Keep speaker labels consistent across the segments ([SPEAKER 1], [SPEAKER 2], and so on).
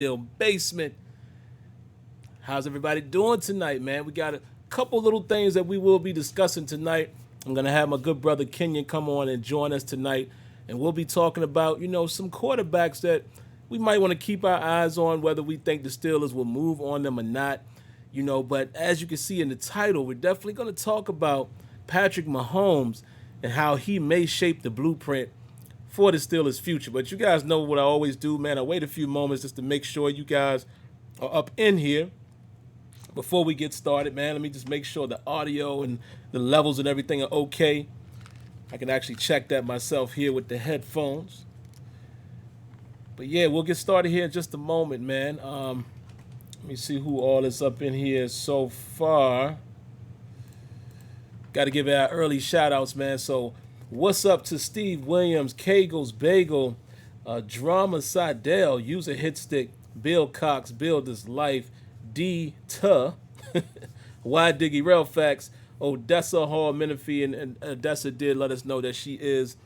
[SPEAKER 1] Still basement. How's everybody doing tonight, man? We got a couple little things that we will be discussing tonight. I'm gonna have my good brother Kenyon come on and join us tonight, and we'll be talking about some quarterbacks that we might want to keep our eyes on, whether we think the Steelers will move on them or not. But as you can see in the title, we're definitely gonna talk about Patrick Mahomes and how he may shape the blueprint for the Steelers' future. But you guys know what I always do, man. I wait a few moments just to make sure you guys are up in here before we get started, man. Let me just make sure the audio and the levels and everything are okay. I can actually check that myself here with the headphones. But yeah, we'll get started here in just a moment, man. Let me see who all is up in here so far. Got to give our early shout outs, man. So, what's up to Steve Williams, Kegels Bagel, Drama Sidell, User Hitstick, Bill Cox, Build This Life, D. Tuh, Y. Diggy Relfax, Odessa Hall Menifee, and Odessa did let us know that she is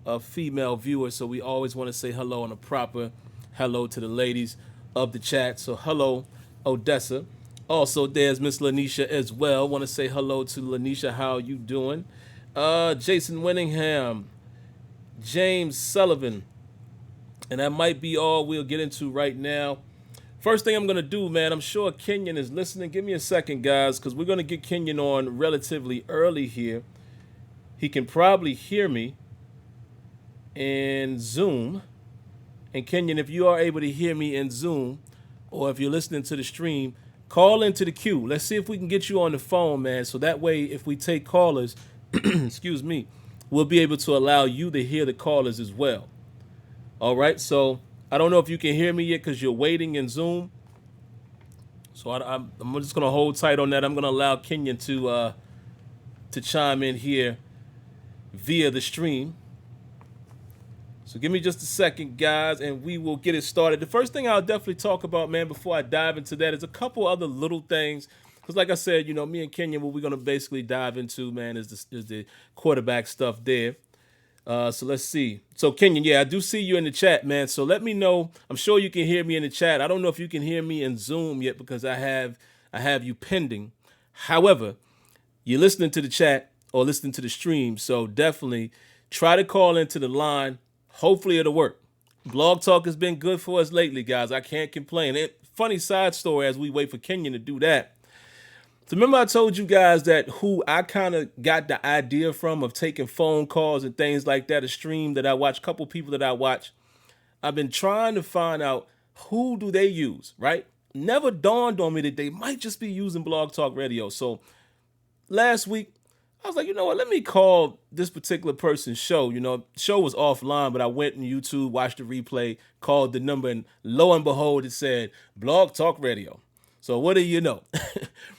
[SPEAKER 1] a female viewer. So, we always want to say hello and a proper hello to the ladies of the chat. So, hello, Odessa. Also, there's Miss Lanisha as well. Want to say hello to Lanisha. How you doing? Jason Winningham, James Sullivan, and that might be all we'll get into right now. First thing I'm gonna do, man. I'm sure Kenyon is listening. Give me a second, guys, because we're gonna get Kenyon on relatively early here. He can probably hear me in Zoom. And Kenyon, if you are able to hear me in Zoom, or if you're listening to the stream, call into the queue. Let's see if we can get you on the phone, man. So that way, if we take callers, excuse me, we'll be able to allow you to hear the callers as well. All right. So I don't know if you can hear me yet because you're waiting in Zoom. So I'm just gonna hold tight on that. I'm gonna allow Kenyon to chime in here via the stream. So give me just a second, guys, and we will get it started. The first thing I'll definitely talk about, man, before I dive into that is a couple other little things. Because like I said, me and Kenyon, what we're going to basically dive into, man, is the quarterback stuff there. So let's see. So Kenyon, yeah, I do see you in the chat, man. So let me know. I'm sure you can hear me in the chat. I don't know if you can hear me in Zoom yet because I have you pending. However, you're listening to the chat or listening to the stream. So definitely try to call into the line. Hopefully it'll work. Blog Talk has been good for us lately, guys. I can't complain. Funny side story as we wait for Kenyon to do that. So remember I told you guys that who I kind of got the idea from of taking phone calls and things like that, a stream that I watch, a couple people that I watch. I've been trying to find out who do they use, right? Never dawned on me that they might just be using Blog Talk Radio. So last week, I was like, you know what? Let me call this particular person's show. Show was offline, but I went on YouTube, watched the replay, called the number, and lo and behold, it said Blog Talk Radio. So what do you know?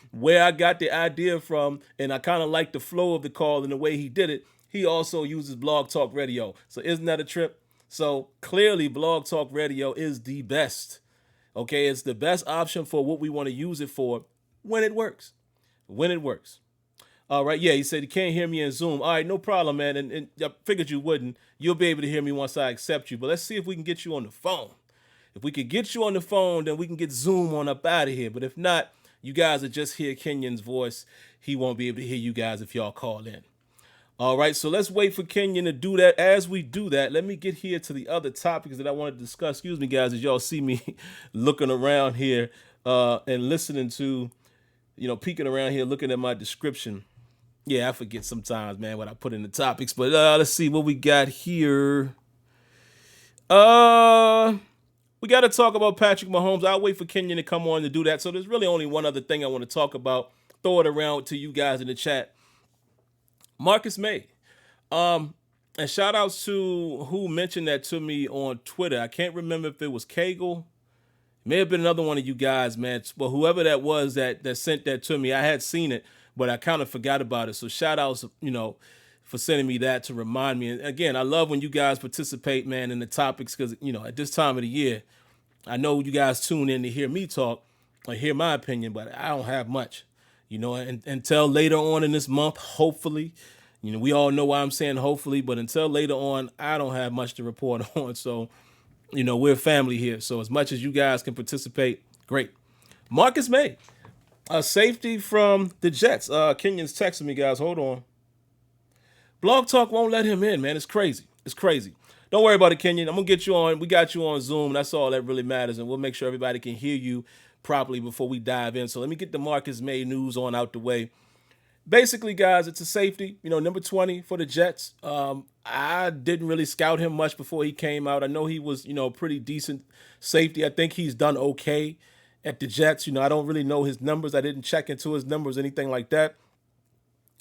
[SPEAKER 1] Where I got the idea from, and I kind of like the flow of the call and the way he did it, he also uses Blog Talk Radio. So isn't that a trip? So clearly, Blog Talk Radio is the best. Okay, it's the best option for what we want to use it for when it works. When it works. All right, yeah, he said he can't hear me in Zoom. All right, no problem, man. And I figured you wouldn't. You'll be able to hear me once I accept you. But let's see if we can get you on the phone. If we could get you on the phone, then we can get Zoom on up out of here. But if not, you guys will just hear Kenyon's voice. He won't be able to hear you guys if y'all call in. All right, so let's wait for Kenyon to do that. As we do that, let me get here to the other topics that I want to discuss. Excuse me, guys, as y'all see me looking around here and listening to, peeking around here, looking at my description. Yeah, I forget sometimes, man, what I put in the topics. But let's see what we got here. We got to talk about Patrick Mahomes. I'll wait for Kenyon to come on to do that. So there's really only one other thing I want to talk about. Throw it around to you guys in the chat. Marcus Maye. And shout outs to who mentioned that to me on Twitter. I can't remember if it was Kegel. It may have been another one of you guys, man. But whoever that was that sent that to me, I had seen it, but I kind of forgot about it. So shout outs, for sending me that to remind me. And again, I love when you guys participate, man, in the topics because, at this time of the year, I know you guys tune in to hear me talk or hear my opinion, but I don't have much, and until later on in this month, hopefully, we all know why I'm saying hopefully, but until later on, I don't have much to report on. So we're family here. So as much as you guys can participate, great. Marcus Maye, a safety from the Jets. Kenyon's texting me, guys. Hold on. Blog Talk won't let him in, man. It's crazy. It's crazy. Don't worry about it, Kenyon. I'm going to get you on. We got you on Zoom. That's all that really matters. And we'll make sure everybody can hear you properly before we dive in. So let me get the Marcus Maye news on out the way. Basically, guys, it's a safety, number 20 for the Jets. I didn't really scout him much before he came out. I know he was, pretty decent safety. I think he's done okay at the Jets. I don't really know his numbers. I didn't check into his numbers, anything like that.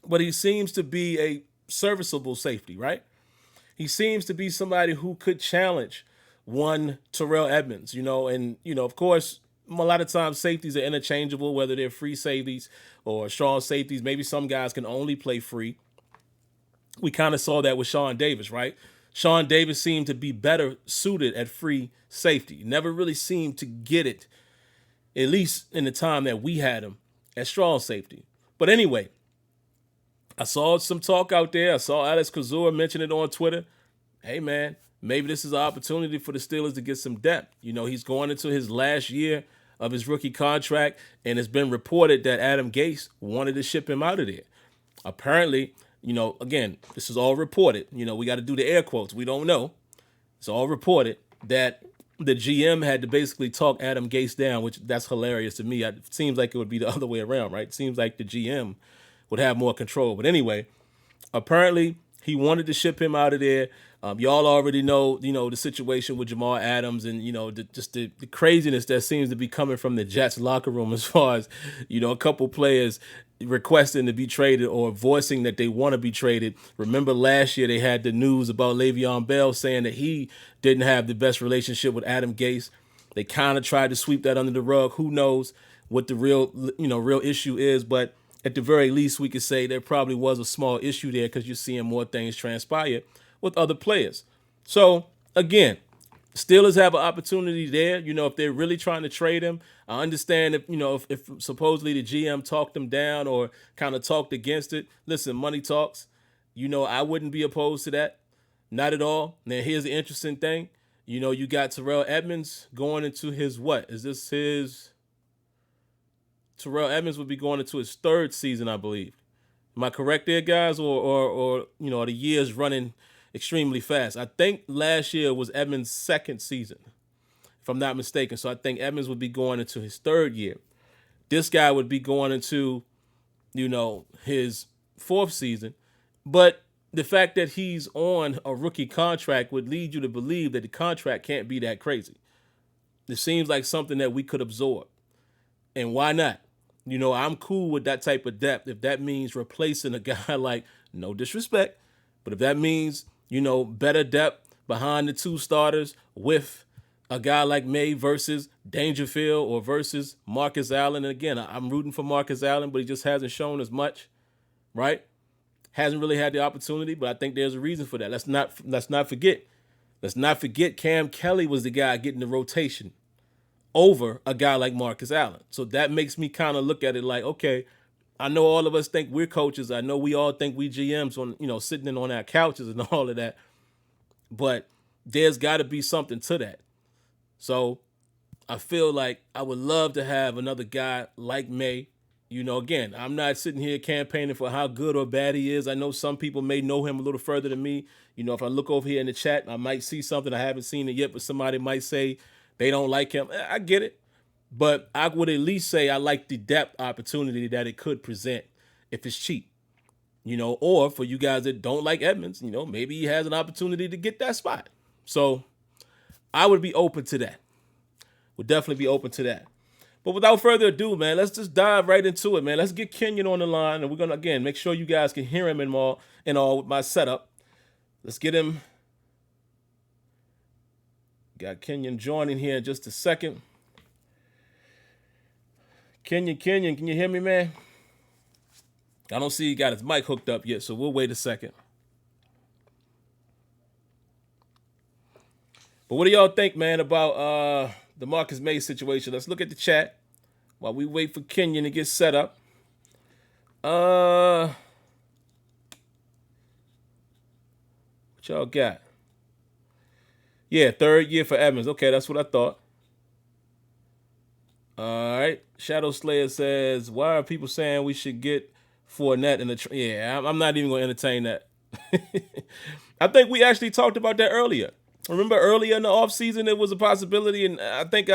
[SPEAKER 1] But he seems to be a serviceable safety, right? He seems to be somebody who could challenge one Terrell Edmunds, and, of course, a lot of times safeties are interchangeable, whether they're free safeties or strong safeties. Maybe some guys can only play free. We kind of saw that with Sean Davis, right? Sean Davis seemed to be better suited at free safety. Never really seemed to get it, at least in the time that we had him at strong safety. But anyway, I saw some talk out there. I saw Alex Kozura mention it on Twitter. Hey, man, maybe this is an opportunity for the Steelers to get some depth. He's going into his last year of his rookie contract, and it's been reported that Adam Gase wanted to ship him out of there. Apparently, again, this is all reported. We got to do the air quotes. We don't know. It's all reported that the GM had to basically talk Adam Gase down, which that's hilarious to me. It seems like it would be the other way around, right? It seems like the GM would have more control. But anyway, apparently he wanted to ship him out of there. Y'all already know, the situation with Jamal Adams and, the craziness that seems to be coming from the Jets locker room as far as, a couple players requesting to be traded or voicing that they want to be traded. Remember last year they had the news about Le'Veon Bell saying that he didn't have the best relationship with Adam Gase. They kind of tried to sweep that under the rug. Who knows what the real issue is, but at the very least, we could say there probably was a small issue there because you're seeing more things transpire with other players. So, again, Steelers have an opportunity there. If they're really trying to trade him, I understand if supposedly the GM talked them down or kind of talked against it. Listen, money talks. I wouldn't be opposed to that. Not at all. Now, here's the interesting thing. You got Terrell Edmunds going into his what? Is this his... Terrell Edmunds would be going into his third season, I believe. Am I correct there, guys? Or are the years running extremely fast? I think last year was Edmunds' second season, if I'm not mistaken. So I think Edmunds would be going into his third year. This guy would be going into, his fourth season. But the fact that he's on a rookie contract would lead you to believe that the contract can't be that crazy. It seems like something that we could absorb. And why not? I'm cool with that type of depth. If that means replacing a guy like, no disrespect, but if that means, better depth behind the two starters with a guy like Maye versus Dangerfield or versus Marcus Allen. And again, I'm rooting for Marcus Allen, but he just hasn't shown as much, right? Hasn't really had the opportunity, but I think there's a reason for that. Let's not forget. Let's not forget Cam Kelly was the guy getting the rotation over a guy like Marcus Allen. So that makes me kind of look at it like, okay, I know all of us think we're coaches. I know we all think we GMs on, sitting in on our couches and all of that. But there's got to be something to that. So I feel like I would love to have another guy like Maye. Again, I'm not sitting here campaigning for how good or bad he is. I know some people may know him a little further than me. If I look over here in the chat, I might see something. I haven't seen it yet, but somebody might say they don't like him. I get it. But I would at least say I like the depth opportunity that it could present if it's cheap. Or for you guys that don't like Edmunds, maybe he has an opportunity to get that spot. So I would be open to that. Would definitely be open to that. But without further ado, man, let's just dive right into it, man. Let's get Kenyon on the line, and we're going to, again, make sure you guys can hear him and all with my setup. Let's get him. Got Kenyon joining here in just a second. Kenyon, can you hear me, man? I don't see he got his mic hooked up yet, so we'll wait a second. But what do y'all think, man, about the Marcus Maye situation? Let's look at the chat while we wait for Kenyon to get set up. What y'all got? Yeah, third year for Evans. Okay, that's what I thought. All right. Shadow Slayer says, "Why are people saying we should get Fournette in the?" Yeah, I'm not even going to entertain that. I think we actually talked about that earlier. Remember earlier in the offseason, it was a possibility, and I think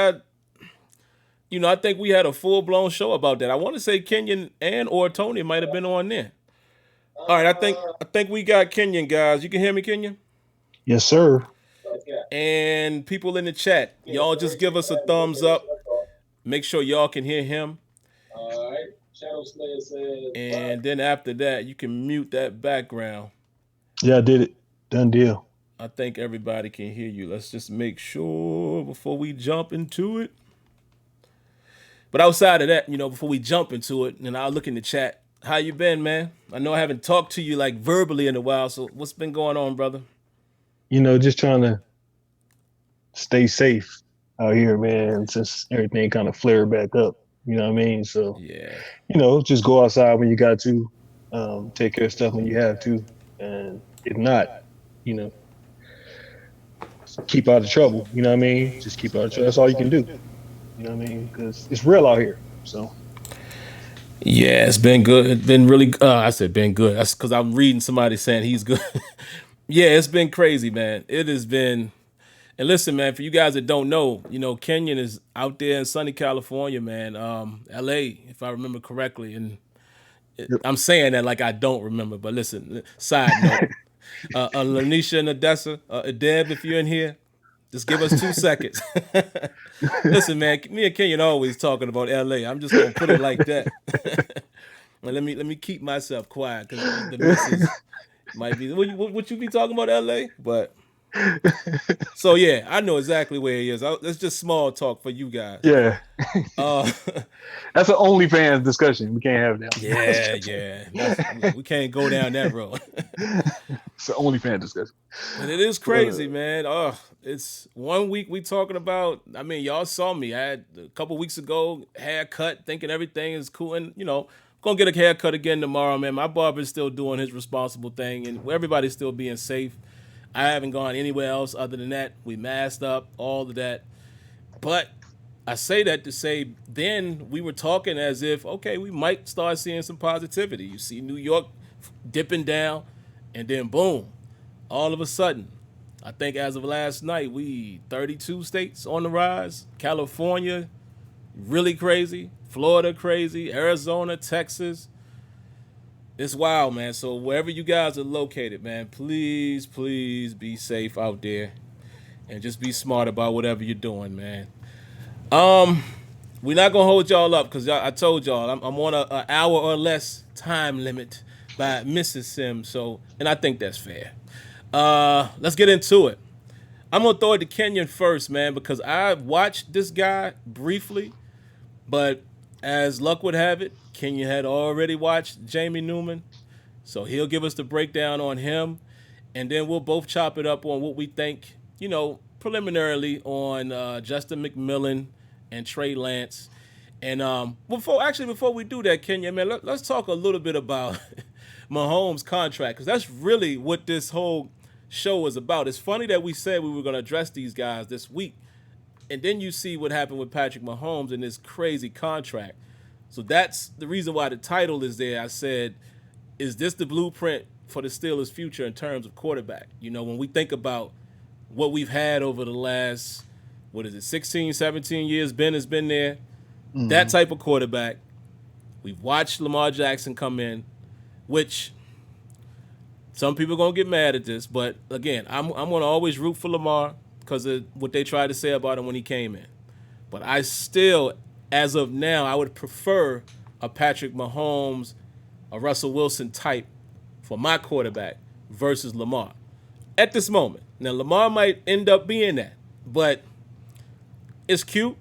[SPEAKER 1] we had a full blown show about that. I want to say Kenyon and or Tony might have been on there. All right, I think we got Kenyon, guys. You can hear me, Kenyon?
[SPEAKER 2] Yes, sir.
[SPEAKER 1] And people in the chat, y'all just give us a thumbs up. Make sure y'all can hear him. And then after that, you can mute that background.
[SPEAKER 2] Yeah, I did it. Done deal.
[SPEAKER 1] I think everybody can hear you. Let's just make sure before we jump into it. But outside of that, before we jump into it, and I'll look in the chat. How you been, man? I know I haven't talked to you like verbally in a while, so what's been going on, brother?
[SPEAKER 2] Just trying to stay safe out here, man, since everything kind of flared back up. You know what I mean? So,
[SPEAKER 1] Yeah.
[SPEAKER 2] just go outside when you got to, take care of stuff when you have to. And if not, you know, keep out of trouble. You know what I mean? Just keep out of trouble. That's all you can do. You know what I mean? Because it's real out here. So,
[SPEAKER 1] Yeah, it's been good. It's been really. I said been good. That's because I'm reading somebody saying he's good. Yeah, it's been crazy, man. It has been. And listen, man, for you guys that don't know, Kenyon is out there in sunny California, man. L.A., if I remember correctly, and
[SPEAKER 2] yep.
[SPEAKER 1] I'm saying that like I don't remember. But listen, side note, Lanisha and Odessa, Deb, if you're in here, just give us 2 seconds. Listen, man, me and Kenyon always talking about L.A. I'm just gonna put it like that. Let me keep myself quiet because the missus might be. What you be talking about L.A. But so yeah, I know exactly where he is. It's just small talk for you guys.
[SPEAKER 2] Yeah.
[SPEAKER 1] Uh,
[SPEAKER 2] That's an OnlyFans discussion. We can't have that.
[SPEAKER 1] yeah. We can't go down that road.
[SPEAKER 2] It's an OnlyFans discussion.
[SPEAKER 1] But it is crazy, man. It's 1 week we talking about. I mean, y'all saw me. I had a couple weeks ago haircut, thinking everything is cool, and gonna get a haircut again tomorrow, man. My barber's still doing his responsible thing, and everybody's still being safe. I haven't gone anywhere else other than that. We masked up, all of that. But I say that to say then we were talking as if, okay, we might start seeing some positivity. You see New York dipping down, and then boom, all of a sudden, I think as of last night, we 32 states on the rise. California, really crazy. Florida, crazy. Arizona, Texas. It's wild, man. So wherever you guys are located, man, please, please be safe out there, and just be smart about whatever you're doing, man. We're not gonna hold y'all up because I told y'all I'm on an hour or less time limit by Mrs. Sim. So, and I think that's fair. Let's get into it. I'm gonna throw it to Kenyon first, man, because I watched this guy briefly, but as luck would have it, Kenyon had already watched Jamie Newman, so he'll give us the breakdown on him, and then we'll both chop it up on what we think, preliminarily on Justin McMillan and Trey Lance. And before we do that, Kenyon, man, let's talk a little bit about Mahomes' contract, because that's really what this whole show is about. It's funny that we said we were going to address these guys this week, and then you see what happened with Patrick Mahomes and this crazy contract. So that's the reason why the title is there. I said, is this the blueprint for the Steelers' future in terms of quarterback? When we think about what we've had over the last, 16, 17 years, Ben has been there. Mm-hmm. That type of quarterback. We've watched Lamar Jackson come in, which some people are going to get mad at this, but again, I'm going to always root for Lamar because of what they tried to say about him when he came in. But I still, as of now, I would prefer a Patrick Mahomes, a Russell Wilson type for my quarterback versus Lamar at this moment. Now, Lamar might end up being that, but it's cute.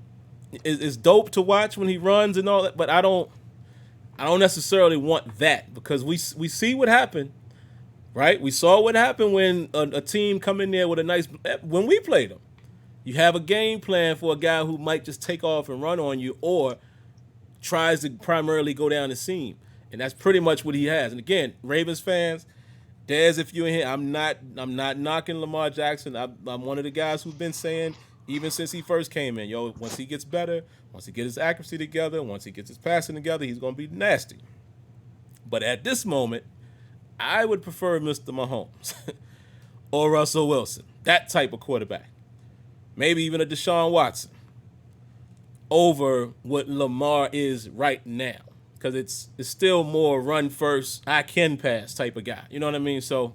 [SPEAKER 1] It's dope to watch when he runs and all that, but I don't necessarily want that because we see what happened, right? We saw what happened when a team come in there with a nice – when we played them. You have a game plan for a guy who might just take off and run on you or tries to primarily go down the seam. And that's pretty much what he has. And again, Ravens fans, Dez, if you're in here, I'm not knocking Lamar Jackson. I'm one of the guys who've been saying even since he first came in, yo, once he gets better, once he gets his accuracy together, once he gets his passing together, he's gonna be nasty. But at this moment, I would prefer Mr. Mahomes or Russell Wilson, that type of quarterback. Maybe even a Deshaun Watson over what Lamar is right now. Because it's still more run first, I can pass type of guy. You know what I mean? So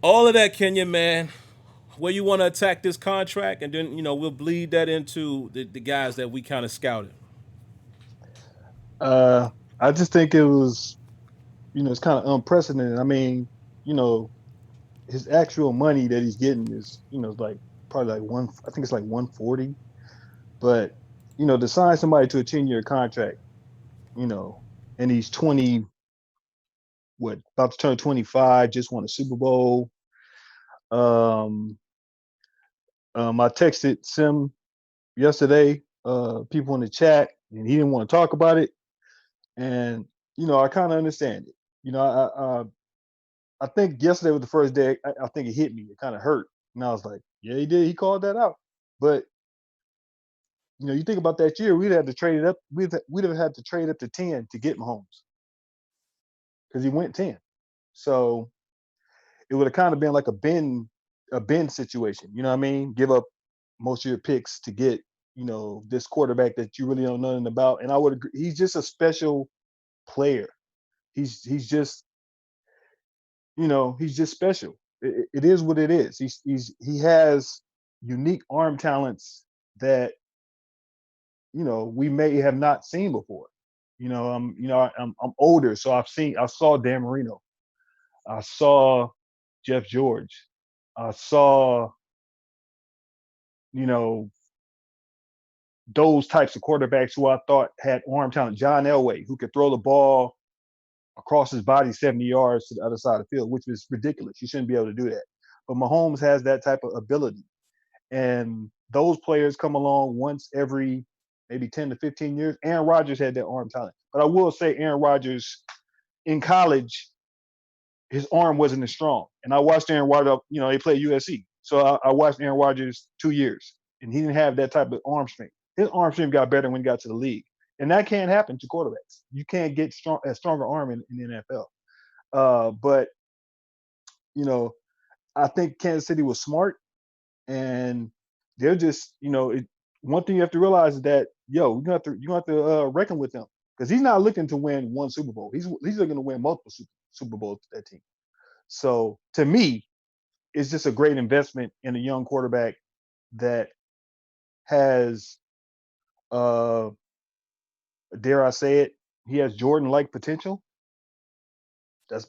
[SPEAKER 1] all of that, Kenya, man, where you want to attack this contract, and then we'll bleed that into the guys that we kind of scouted.
[SPEAKER 2] Uh, I just think it was, it's kind of unprecedented. I mean, you know, his actual money that he's getting is, like probably like one. I think it's like 140. But to sign somebody to a 10-year contract, you know, and he's 20, what, about to turn 25, just won a Super Bowl. Um, I texted Sim yesterday, people in the chat, and he didn't want to talk about it. And I kind of understand it. I think yesterday was the first day. I think it hit me. It kind of hurt, and I was like, "Yeah, he did. He called that out." But you think about that year, we'd have to trade it up. We'd have had to trade up to 10 to get Mahomes because he went 10. So it would have kind of been like a Ben situation. You know what I mean? Give up most of your picks to get this quarterback that you really don't know nothing about. And I would agree, he's just a special player. He's just special. It is what it is. He has unique arm talents that we may have not seen before. I'm older, so I saw Dan Marino, I saw Jeff George, I saw you know those types of quarterbacks who I thought had arm talent. John Elway, who could throw the ball across his body 70 yards to the other side of the field, which was ridiculous. You shouldn't be able to do that. But Mahomes has that type of ability. And those players come along once every maybe 10 to 15 years. Aaron Rodgers had that arm talent. But I will say Aaron Rodgers in college, his arm wasn't as strong. And I watched Aaron Rodgers, he played USC. So I watched Aaron Rodgers 2 years, and he didn't have that type of arm strength. His arm strength got better when he got to the league. And that can't happen to quarterbacks. You can't get a stronger arm in the NFL. But, you know, I think Kansas City was smart, and they're just, one thing you have to realize is that, you have to reckon with him, because he's not looking to win one Super Bowl. He's looking to win multiple Super Bowls with that team. So to me, it's just a great investment in a young quarterback that has, uh, dare I say it, he has Jordan-like potential.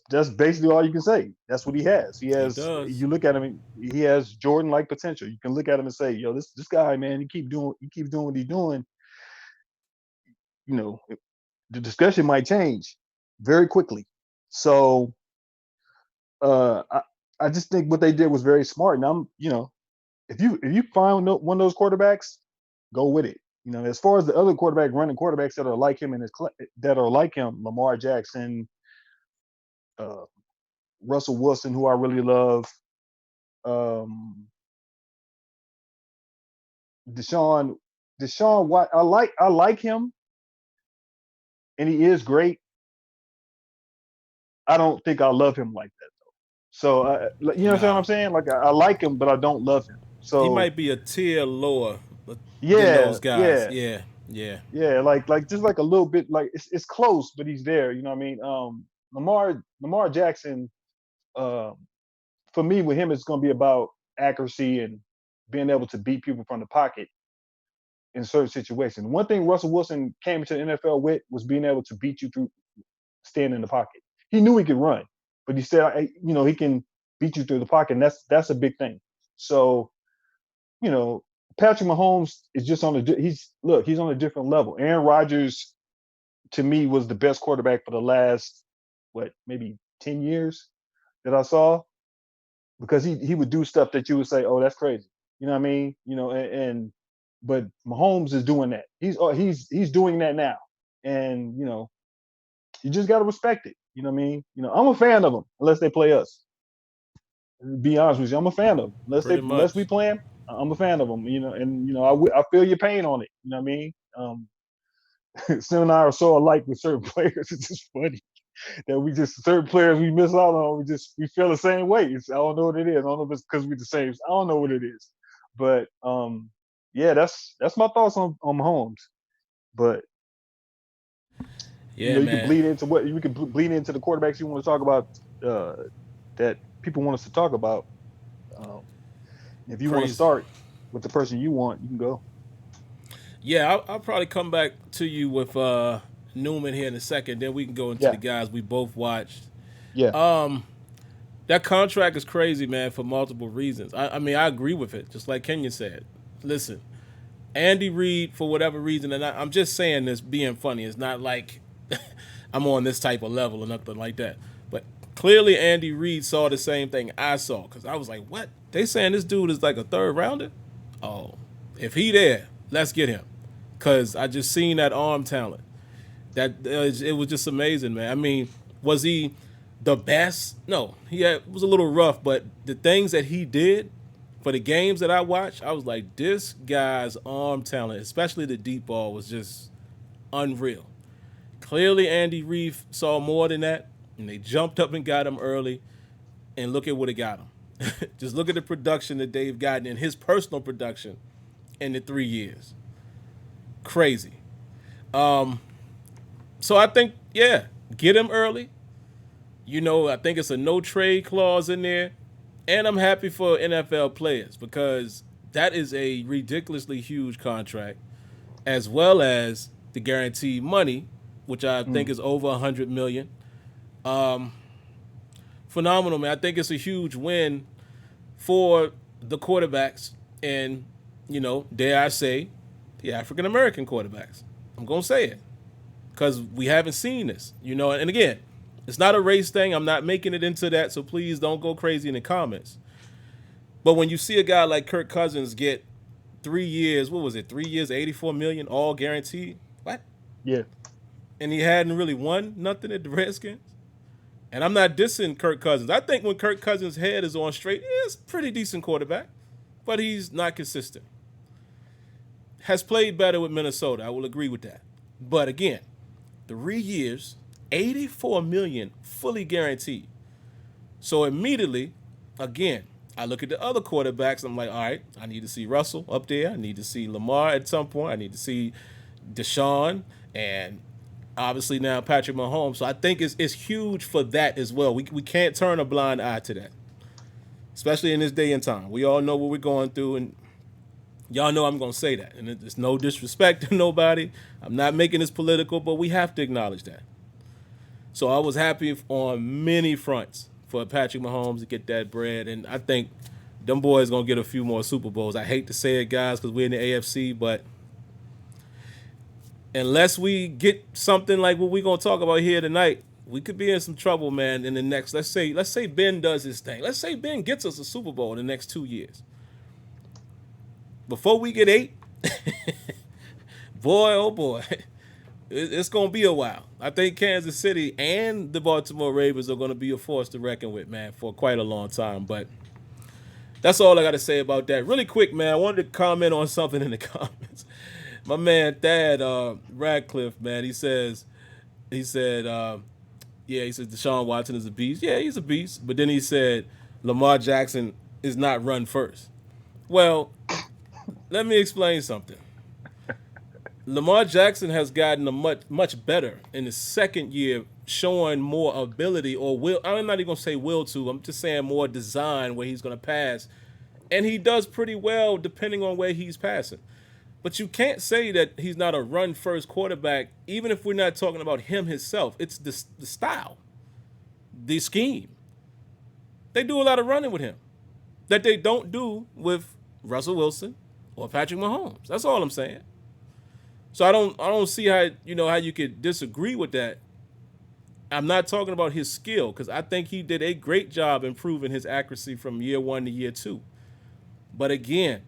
[SPEAKER 2] That's basically all you can say. That's what he has. He
[SPEAKER 1] He
[SPEAKER 2] has.
[SPEAKER 1] does.
[SPEAKER 2] You look at him, he has Jordan-like potential. You can look at him and say, "Yo, this guy, man, he keeps doing what he's doing." You know, the discussion might change very quickly. So I just think what they did was very smart. And if you find one of those quarterbacks, go with it. As far as the other running quarterbacks that are like him that are like him, Lamar Jackson, uh, Russell Wilson, who I really love, um, Deshaun, Deshaun Watt. I like him, and he is great. I don't think I love him like that. So you know what
[SPEAKER 1] Nah,
[SPEAKER 2] I'm saying? Like I like him, but I don't love him.
[SPEAKER 1] he
[SPEAKER 2] So
[SPEAKER 1] might be a tier lower than
[SPEAKER 2] yeah,
[SPEAKER 1] those guys.
[SPEAKER 2] yeah,
[SPEAKER 1] Yeah, yeah.
[SPEAKER 2] yeah. Like just like a little bit. Like it's close, but he's there. You know what I mean? Lamar Jackson. Um, for me, with him, it's going to be about accuracy and being able to beat people from the pocket in certain situations. One thing Russell Wilson came into the NFL with was being able to beat you through staying in the pocket. He knew he could run, but he said, he can beat you through the pocket, and that's a big thing. So, you know, Patrick Mahomes is just he's on a different level. Aaron Rodgers to me was the best quarterback for the last maybe 10 years that I saw, because he would do stuff that you would say, "Oh, that's crazy." You know what I mean? But Mahomes is doing that. He's doing that now, and you just got to respect it. You know what I mean? I'm a fan of them unless they play us. To be honest with you, I'm a fan of them
[SPEAKER 1] Pretty
[SPEAKER 2] unless we
[SPEAKER 1] much.
[SPEAKER 2] play them. I'm a fan of them. And I feel your pain on it. You know what I mean? Sim and I are so alike with certain players. It's just funny that we just certain players we miss out on. We feel the same way. I don't know what it is. I don't know if it's because we're the same. I don't know what it is. But yeah, that's my thoughts on Mahomes. But
[SPEAKER 1] Yeah,
[SPEAKER 2] you can
[SPEAKER 1] man.
[SPEAKER 2] bleed into what you can bleed into the quarterbacks you want to talk about uh, that people want us to talk about. Um, if you want to
[SPEAKER 1] Crazy.
[SPEAKER 2] start with the person you want, you can go.
[SPEAKER 1] Yeah, I'll probably come back to you with Newman here in a second. Then we can go into the
[SPEAKER 2] Yeah,
[SPEAKER 1] guys we both watched.
[SPEAKER 2] yeah.
[SPEAKER 1] That contract is crazy, man, for multiple reasons. I mean, I agree with it, just like Kenya said. Listen, Andy Reid, for whatever reason, and I'm just saying this being funny. It's not like I'm on this type of level or nothing like that. But clearly, Andy Reid saw the same thing I saw because I was like, "What? They saying this dude is like a third rounder? Oh, if he there, let's get him." Because I just seen that arm talent. It was just amazing, man. I mean, was he the best? No, was a little rough, but the things that he did for the games that I watched, I was like, this guy's arm talent, especially the deep ball, was just unreal. Clearly, Andy Reid saw more than that, and they jumped up and got him early. And look at what it got him. Just look at the production that they've gotten in his personal production in the 3 years. Crazy. So I think, yeah, get him early. I think it's a no trade clause in there. And I'm happy for NFL players because that is a ridiculously huge contract, as well as the guaranteed money, which I think
[SPEAKER 2] Mm.
[SPEAKER 1] is over 100 million. Phenomenal, man. I think it's a huge win for the quarterbacks and, dare I say, the African American quarterbacks. I'm gonna say it because we haven't seen this, And again, it's not a race thing. I'm not making it into that, so please don't go crazy in the comments. But when you see a guy like Kirk Cousins get 3 years, what was it? 3 years, 84 million, all guaranteed. What?
[SPEAKER 2] Yeah,
[SPEAKER 1] And he hadn't really won nothing at the Redskins. And I'm not dissing Kirk Cousins. I think when Kirk Cousins' head is on straight, he's a pretty decent quarterback, but he's not consistent. Has played better with Minnesota. I will agree with that. But again, 3 years, 84 million, fully guaranteed. So immediately, again, I look at the other quarterbacks. I'm like, all right, I need to see Russell up there. I need to see Lamar at some point. I need to see Deshaun and obviously now Patrick Mahomes. So I think it's huge for that as well. We can't turn a blind eye to that, especially in this day and time. We all know what we're going through, and y'all know I'm going to say that. And it's no disrespect to nobody. I'm not making this political, but we have to acknowledge that. So I was happy on many fronts for Patrick Mahomes to get that bread, and I think them boys gonna get a few more Super Bowls. I hate to say it, guys, because we're in the AFC, but unless we get something like what we're gonna talk about here tonight, we could be in some trouble, man. In the next, let's say Ben does his thing. Let's say Ben gets us a Super Bowl in the next 2 years. Before we get 8, boy, oh boy, it's going to be a while. I think Kansas City and the Baltimore Ravens are going to be a force to reckon with, man, for quite a long time. But that's all I got to say about that. Really quick, man, I wanted to comment on something in the comments. My man Thad Radcliffe, man, he said, he said Deshaun Watson is a beast. Yeah, he's a beast. But then he said Lamar Jackson is not run first. Well, let me explain something. Lamar Jackson has gotten a much better in his second year, showing more ability or will. I'm not even gonna say will to. I'm just saying more design where he's gonna pass, and he does pretty well depending on where he's passing. But you can't say that he's not a run first quarterback, even if we're not talking about him himself. It's the style, the scheme. They do a lot of running with him that they don't do with Russell Wilson or Patrick Mahomes. That's all I'm saying. So I don't see how you could disagree with that. I'm not talking about his skill because I think he did a great job improving his accuracy from year 1 to year 2. But again,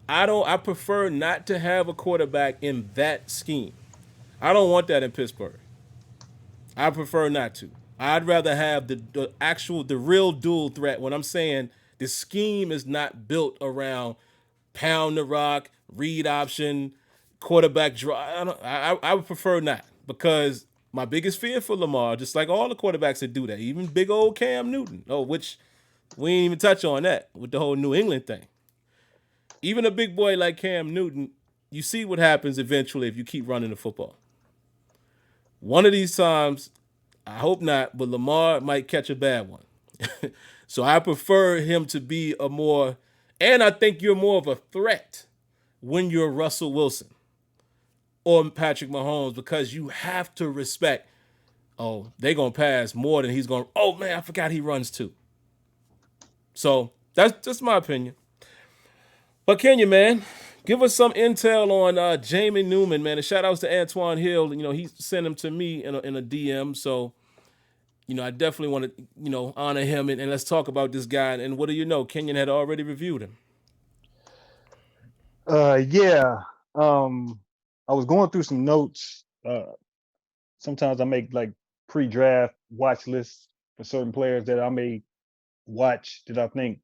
[SPEAKER 1] I prefer not to have a quarterback in that scheme. I don't want that in Pittsburgh. I prefer not to. I'd rather have the real dual threat. When I'm saying the scheme is not built around pound the rock, read option, quarterback draw. I would prefer not, because my biggest fear for Lamar, just like all the quarterbacks that do that, even big old Cam Newton, which we ain't even touch on that with the whole New England thing. Even a big boy like Cam Newton, you see what happens eventually if you keep running the football. One of these times, I hope not, but Lamar might catch a bad one. So I prefer him to be a more, and I think you're more of a threat when you're Russell Wilson or Patrick Mahomes, because you have to respect, they're going to pass more than he's going, oh man, I forgot he runs too. So that's just my opinion. But Kenya, man, give us some intel on Jamie Newman, man. And shout outs to Antoine Hill. He sent him to me in a DM. So, I definitely want to, honor him, and let's talk about this guy. And what do you know? Kenyon had already reviewed him.
[SPEAKER 2] Yeah. I was going through some notes. Sometimes I make like pre-draft watch lists for certain players that I may watch that I think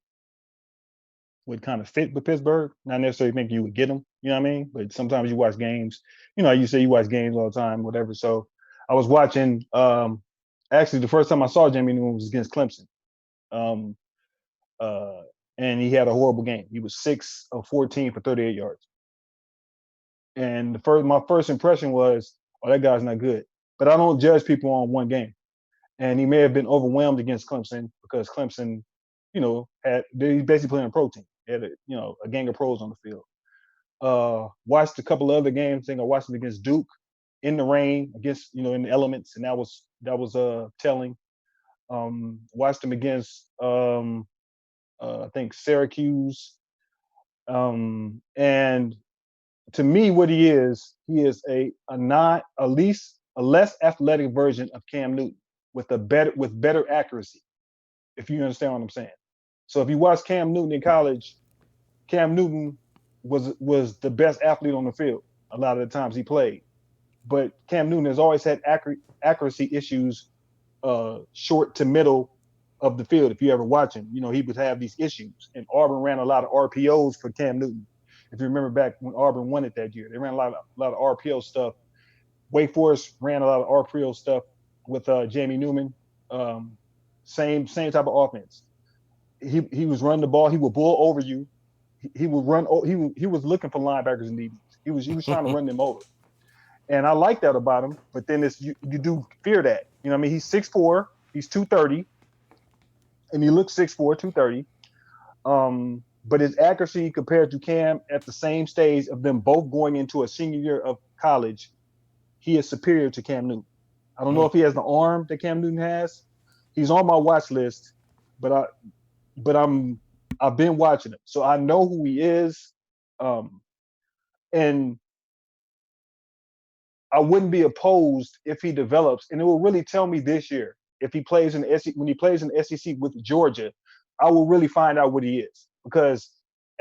[SPEAKER 2] would kind of fit with Pittsburgh. Not necessarily think you would get them, you know what I mean? But sometimes you watch games. You say you watch games all the time, whatever. So I was watching. Actually, the first time I saw Jamie Newman was against Clemson. Um, and he had a horrible game. He was 6 of 14 for 38 yards. And my first impression was, oh, that guy's not good. But I don't judge people on one game. And he may have been overwhelmed against Clemson because Clemson, he's basically playing a pro team. They had a gang of pros on the field. Watched a couple of other games. I think I watched him against Duke in the rain, against, in the elements, and that was telling. Watched him against I think Syracuse. And to me, what he is a less athletic version of Cam Newton with better accuracy, if you understand what I'm saying. So if you watch Cam Newton in college, Cam Newton was the best athlete on the field a lot of the times he played. But Cam Newton has always had accuracy issues, short to middle of the field. If you ever watch him, he would have these issues. And Auburn ran a lot of RPOs for Cam Newton. If you remember back when Auburn won it that year, they ran a lot of RPO stuff. Wake Forest ran a lot of RPO stuff with Jamie Newman. Same type of offense. He was running the ball. He would bull over you. He would run. He was looking for linebackers and DBs. He was trying to run them over. And I like that about him. But then you do fear that. He's 6'4", he's 230, and he looks 6'4", 230. But his accuracy compared to Cam at the same stage of them both going into a senior year of college, he is superior to Cam Newton. I don't know if he has the arm that Cam Newton has. He's on my watch list, but I've been watching him, so I know who he is. And I wouldn't be opposed if he develops, and it will really tell me this year if he plays in the SEC. When he plays in the SEC with Georgia, I will really find out what he is, because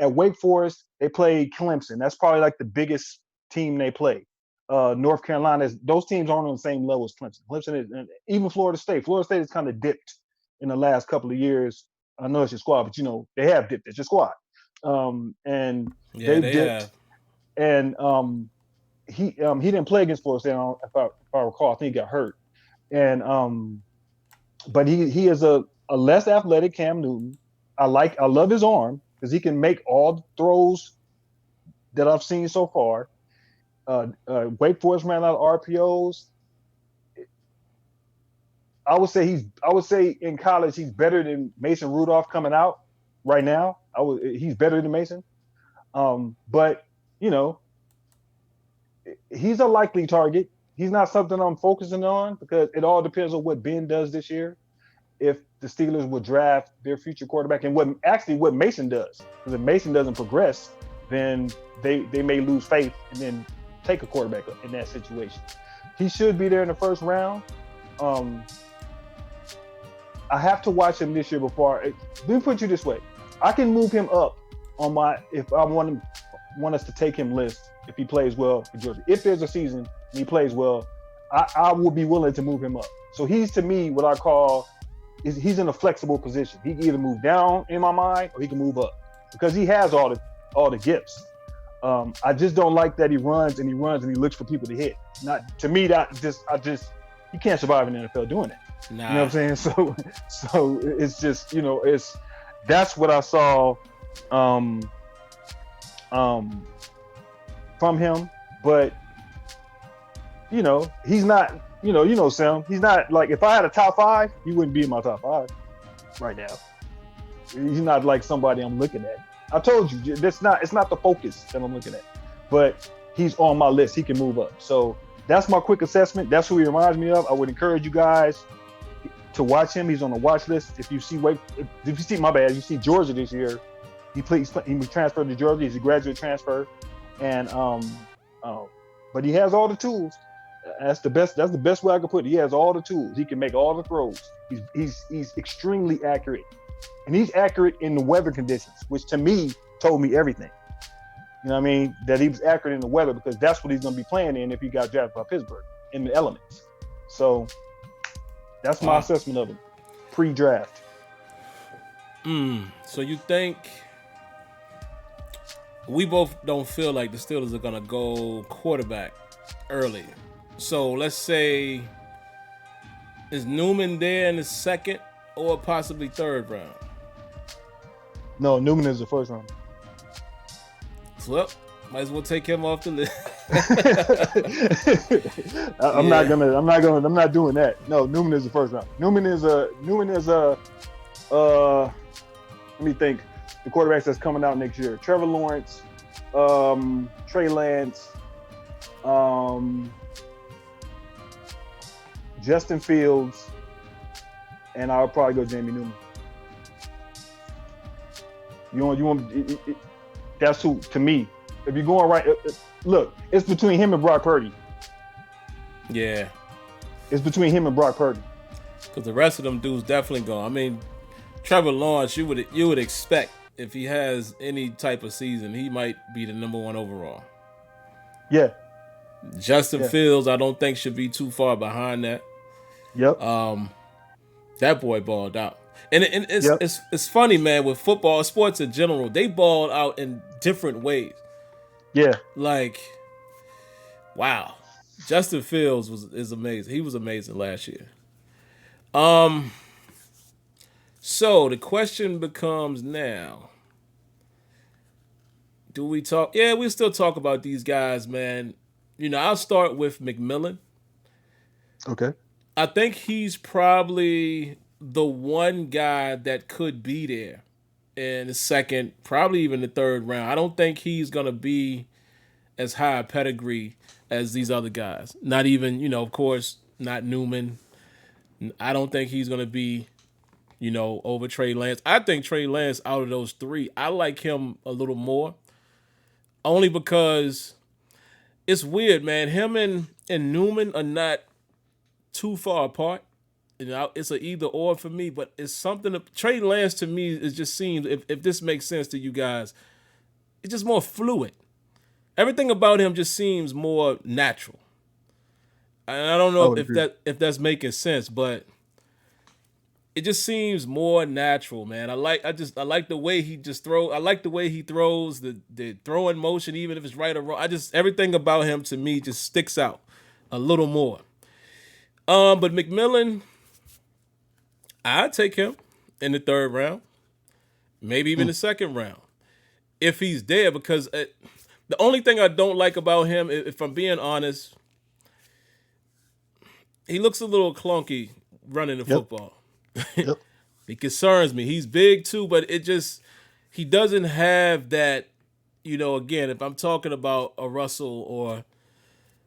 [SPEAKER 2] at Wake Forest they played Clemson. That's probably like the biggest team they play. North Carolina, those teams aren't on the same level as Clemson. Clemson is, even Florida State. Florida State has kind of dipped in the last couple of years. I know it's your squad, but they have dipped. It's your squad, and
[SPEAKER 1] Yeah, they
[SPEAKER 2] dipped.
[SPEAKER 1] have.
[SPEAKER 2] And he didn't play against Florida State. If I recall, I think he got hurt. And but he is a less athletic Cam Newton. I love his arm because he can make all the throws that I've seen so far. Wake Forest ran a lot of RPOs. I would say in college he's better than Mason Rudolph coming out right now. He's better than Mason. But he's a likely target. He's not something I'm focusing on because it all depends on what Ben does this year. If the Steelers would draft their future quarterback, and what Mason does. Because if Mason doesn't progress, then they may lose faith and then take a quarterback in that situation. He should be there in the first round. I have to watch him this year before. Let me put you this way: I can move him up on if I want us to take him list if he plays well for Georgia. If there's a season and he plays well, I would be willing to move him up. So he's to me what I call is he's in a flexible position. He can either move down in my mind or he can move up because he has all the gifts. I just don't like that he runs and he looks for people to hit. Not to me that just you can't survive in the NFL doing that.
[SPEAKER 1] Nah.
[SPEAKER 2] You know what I'm saying? So it's just that's what I saw from him, but he's not. Sam. He's not like if I had a top 5, he wouldn't be in my top 5 right now. He's not like somebody I'm looking at. I told you, it's not the focus that I'm looking at, but he's on my list. He can move up. So that's my quick assessment. That's who he reminds me of. I would encourage you guys to watch him. He's on the watch list. If you see you see Georgia this year, he transferred to Georgia. He's a graduate transfer, and but he has all the tools. That's the best way I could put it. He has all the tools. He can make all the throws. He's extremely accurate. And he's accurate in the weather conditions, which to me told me everything. You know what I mean? That he was accurate in the weather because that's what he's going to be playing in if he got drafted by Pittsburgh, in the elements. So that's my assessment of him pre-draft.
[SPEAKER 1] So you think we both don't feel like the Steelers are going to go quarterback early. So let's say, is Newman there in the second or possibly third round?
[SPEAKER 2] No, Newman is the first round.
[SPEAKER 1] Well, might as well take him off the list.
[SPEAKER 2] I'm not doing that. No, Newman is the first round. Newman is a let me think. The quarterbacks that's coming out next year: Trevor Lawrence, Trey Lance, Justin Fields, and I'll probably go Jamie Newman. You want that's who to me. If you're going right, look, it's between him and Brock Purdy.
[SPEAKER 1] Yeah,
[SPEAKER 2] it's between him and Brock Purdy.
[SPEAKER 1] Because the rest of them dudes definitely gone. I mean, Trevor Lawrence, you would expect if he has any type of season, he might be the number 1 overall.
[SPEAKER 2] Yeah.
[SPEAKER 1] Justin Fields, I don't think should be too far behind that.
[SPEAKER 2] Yep.
[SPEAKER 1] That boy balled out. And it's funny, man, with football, sports in general, they balled out in different ways.
[SPEAKER 2] Yeah.
[SPEAKER 1] Like, wow. Justin Fields is amazing. He was amazing last year. So the question becomes now, do we talk? Yeah, we still talk about these guys, man. I'll start with McMillan.
[SPEAKER 2] Okay.
[SPEAKER 1] I think he's probably the one guy that could be there in the second, probably even the third round. I don't think he's going to be as high a pedigree as these other guys. Not even, of course, not Newman. I don't think he's going to be, over Trey Lance. I think Trey Lance, out of those 3, I like him a little more. Only because it's weird, man. Him and Newman are not too far apart. It's an either or for me, but it's something. Trey Lance to me, it just seems, if this makes sense to you guys, it's just more fluid. Everything about him just seems more natural. And I don't know if that's making sense, but it just seems more natural, man. I like the way he just throws. I like the way he throws, the throwing motion, even if it's right or wrong. Everything about him to me just sticks out a little more. But McMillan, I'd take him in the third round, maybe even the second round, if he's there. Because the only thing I don't like about him, if I'm being honest, he looks a little clunky running the football.
[SPEAKER 2] Yep.
[SPEAKER 1] It concerns me. He's big too, but he doesn't have that, again, if I'm talking about a Russell or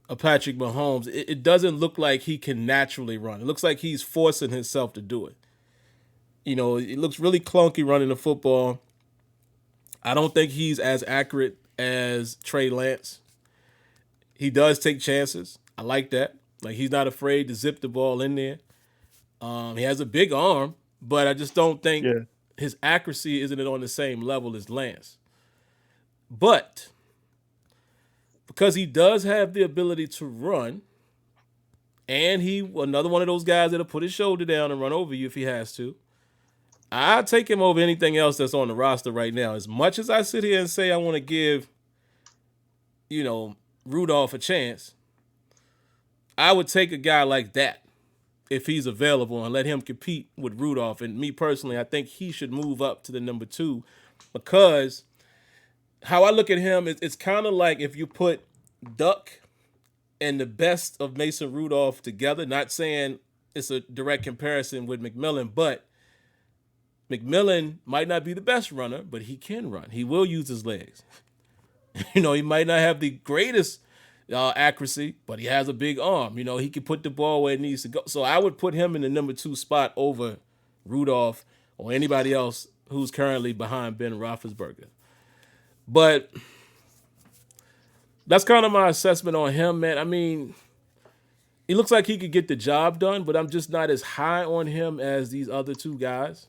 [SPEAKER 1] a Patrick Mahomes, it doesn't look like he can naturally run. It looks like he's forcing himself to do it. It looks really clunky running the football. I don't think he's as accurate as Trey Lance. He does take chances. I like that. Like, he's not afraid to zip the ball in there. He has a big arm, but I just don't think his accuracy isn't on the same level as Lance. But because he does have the ability to run, and he another one of those guys that'll put his shoulder down and run over you if he has to. I'll take him over anything else that's on the roster right now. As much as I sit here and say I want to give, Rudolph a chance, I would take a guy like that if he's available and let him compete with Rudolph. And me personally, I think he should move up to the number 2 because how I look at him, it's kind of like if you put Duck and the best of Mason Rudolph together, not saying it's a direct comparison with McMillan, but McMillan might not be the best runner, but he can run. He will use his legs. He might not have the greatest accuracy, but he has a big arm. He can put the ball where it needs to go. So I would put him in the number 2 spot over Rudolph or anybody else who's currently behind Ben Roethlisberger. But that's kind of my assessment on him, man. I mean, he looks like he could get the job done, but I'm just not as high on him as these other 2 guys.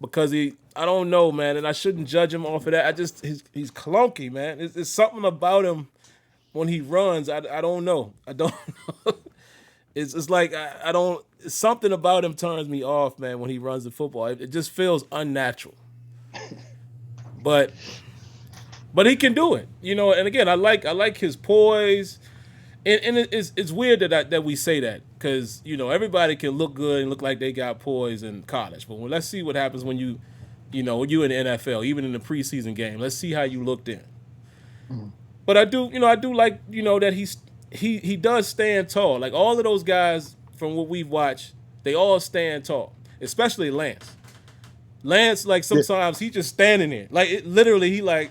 [SPEAKER 1] Because I don't know, man, and I shouldn't judge him off of that. He's clunky, man. It's something about him when he runs. I don't know. I don't know. It's like I don't. Something about him turns me off, man. When he runs the football, it just feels unnatural. But he can do it, And again, I like his poise, and it's weird that we say that. Because, everybody can look good and look like they got poise in college. But let's see what happens when you in the NFL, even in the preseason game. Let's see how you looked in. Mm. But I do like, that he does stand tall. Like all of those guys from what we've watched, they all stand tall, especially Lance. Lance, like sometimes he just standing there. Like literally he like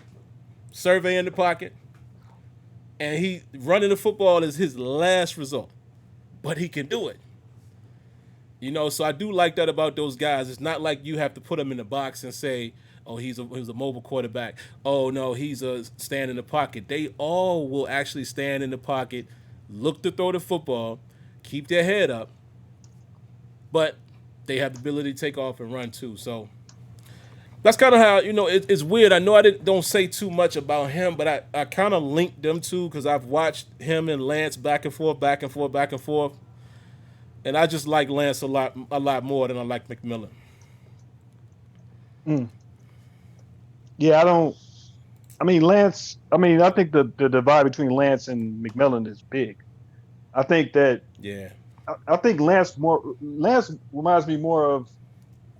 [SPEAKER 1] surveying the pocket and he running the football is his last result. But he can do it. So I do like that about those guys. It's not like you have to put him in the box and say, oh, he's a mobile quarterback. Oh, no, he's a stand in the pocket. They all will actually stand in the pocket, look to throw the football, keep their head up, but they have the ability to take off and run too. So that's kind of how, it's weird. I know I don't say too much about him, but I kind of linked them two because I've watched him and Lance back and forth. And I just like Lance a lot more than I like McMillan.
[SPEAKER 2] Mm. Yeah, Lance, I think the divide between Lance and McMillan is big. I think that,
[SPEAKER 1] yeah.
[SPEAKER 2] I think Lance reminds me more of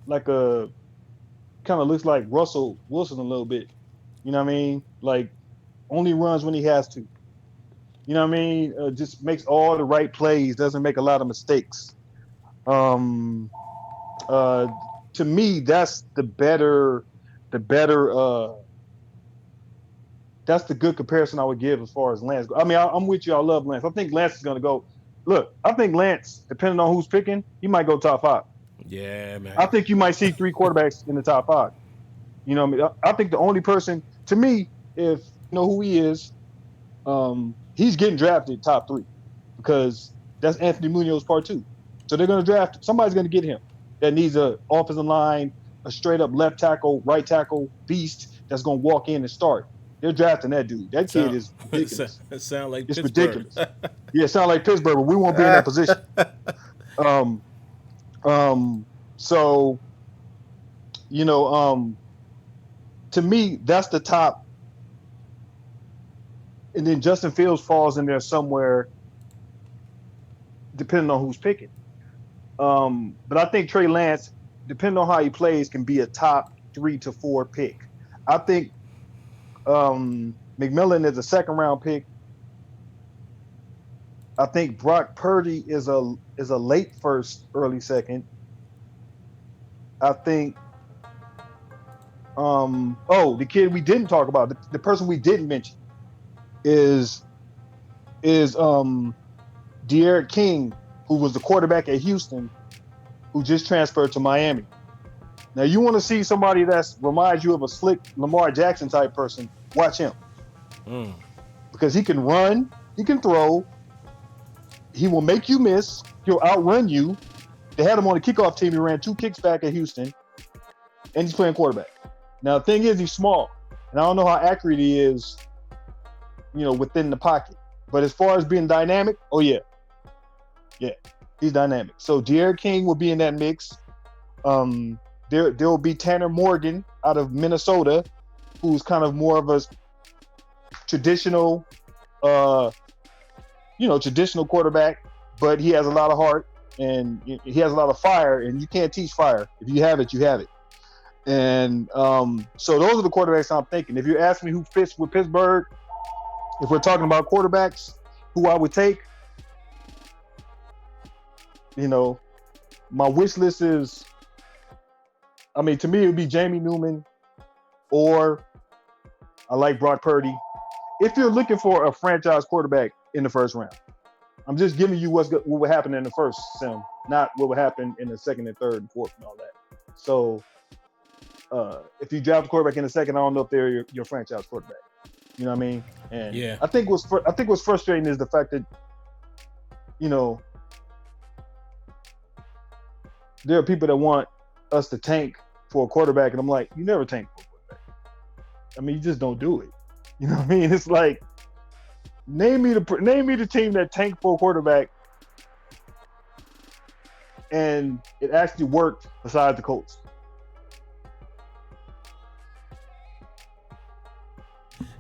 [SPEAKER 2] like kind of looks like Russell Wilson a little bit. You know what I mean? Like only runs when he has to. You know what I mean? Just makes all the right plays, doesn't make a lot of mistakes. To me, that's the better that's the good comparison I would give as far as Lance goes. I'm with you. I love Lance. I think Lance is going to go. Look, I think Lance, depending on who's picking, he might go top 5.
[SPEAKER 1] Yeah, man.
[SPEAKER 2] I think you might see 3 quarterbacks in the top 5. I think the only person, to me, if you know who he is, he's getting drafted top 3 because that's Anthony Munoz part 2. So they're going to draft, somebody's going to get him that needs an offensive line, a straight up left tackle, right tackle beast that's going to walk in and start. They're drafting that dude. That kid is ridiculous.
[SPEAKER 1] It sounds like
[SPEAKER 2] it's
[SPEAKER 1] Pittsburgh.
[SPEAKER 2] Ridiculous. Yeah, it sounds like Pittsburgh, but we won't be in that position. So, to me, that's the top. And then Justin Fields falls in there somewhere, depending on who's picking. But I think Trey Lance, depending on how he plays, can be a top 3 to 4 pick. I think McMillan is a 2nd round pick. I think Brock Purdy is a late 1st, early 2nd. I think the kid we didn't talk about, the person we didn't mention is De'Aaron King, who was the quarterback at Houston, who just transferred to Miami. Now, you want to see somebody that reminds you of a slick Lamar Jackson type person, watch him. Because he can run, he can throw, he will make you miss, he'll outrun you. They had him on the kickoff team, he ran 2 kicks back at Houston, and he's playing quarterback. Now, the thing is, he's small, and I don't know how accurate he is, within the pocket. But as far as being dynamic, oh yeah. Yeah, he's dynamic. So De'Aaron King will be in that mix. There will be Tanner Morgan out of Minnesota, who's kind of more of a traditional, traditional quarterback, but he has a lot of heart and he has a lot of fire, and you can't teach fire. If you have it, you have it. And so those are the quarterbacks I'm thinking. If you're asking me who fits with Pittsburgh, if we're talking about quarterbacks, who I would take, my wish list is, to me, it would be Jamie Newman, or I like Brock Purdy. If you're looking for a franchise quarterback in the first round, I'm just giving you what would happen in the first, Sim, not what would happen in the second and third and fourth and all that. So if you draft a quarterback in the second, I don't know if they're your franchise quarterback. You know what I mean? And
[SPEAKER 1] yeah,
[SPEAKER 2] I think what's frustrating is the fact that, there are people that want us to tank for a quarterback, and I'm like, you never tank for a quarterback. You just don't do it. You know what I mean? It's like, name me the team that tanked for a quarterback and it actually worked besides the Colts.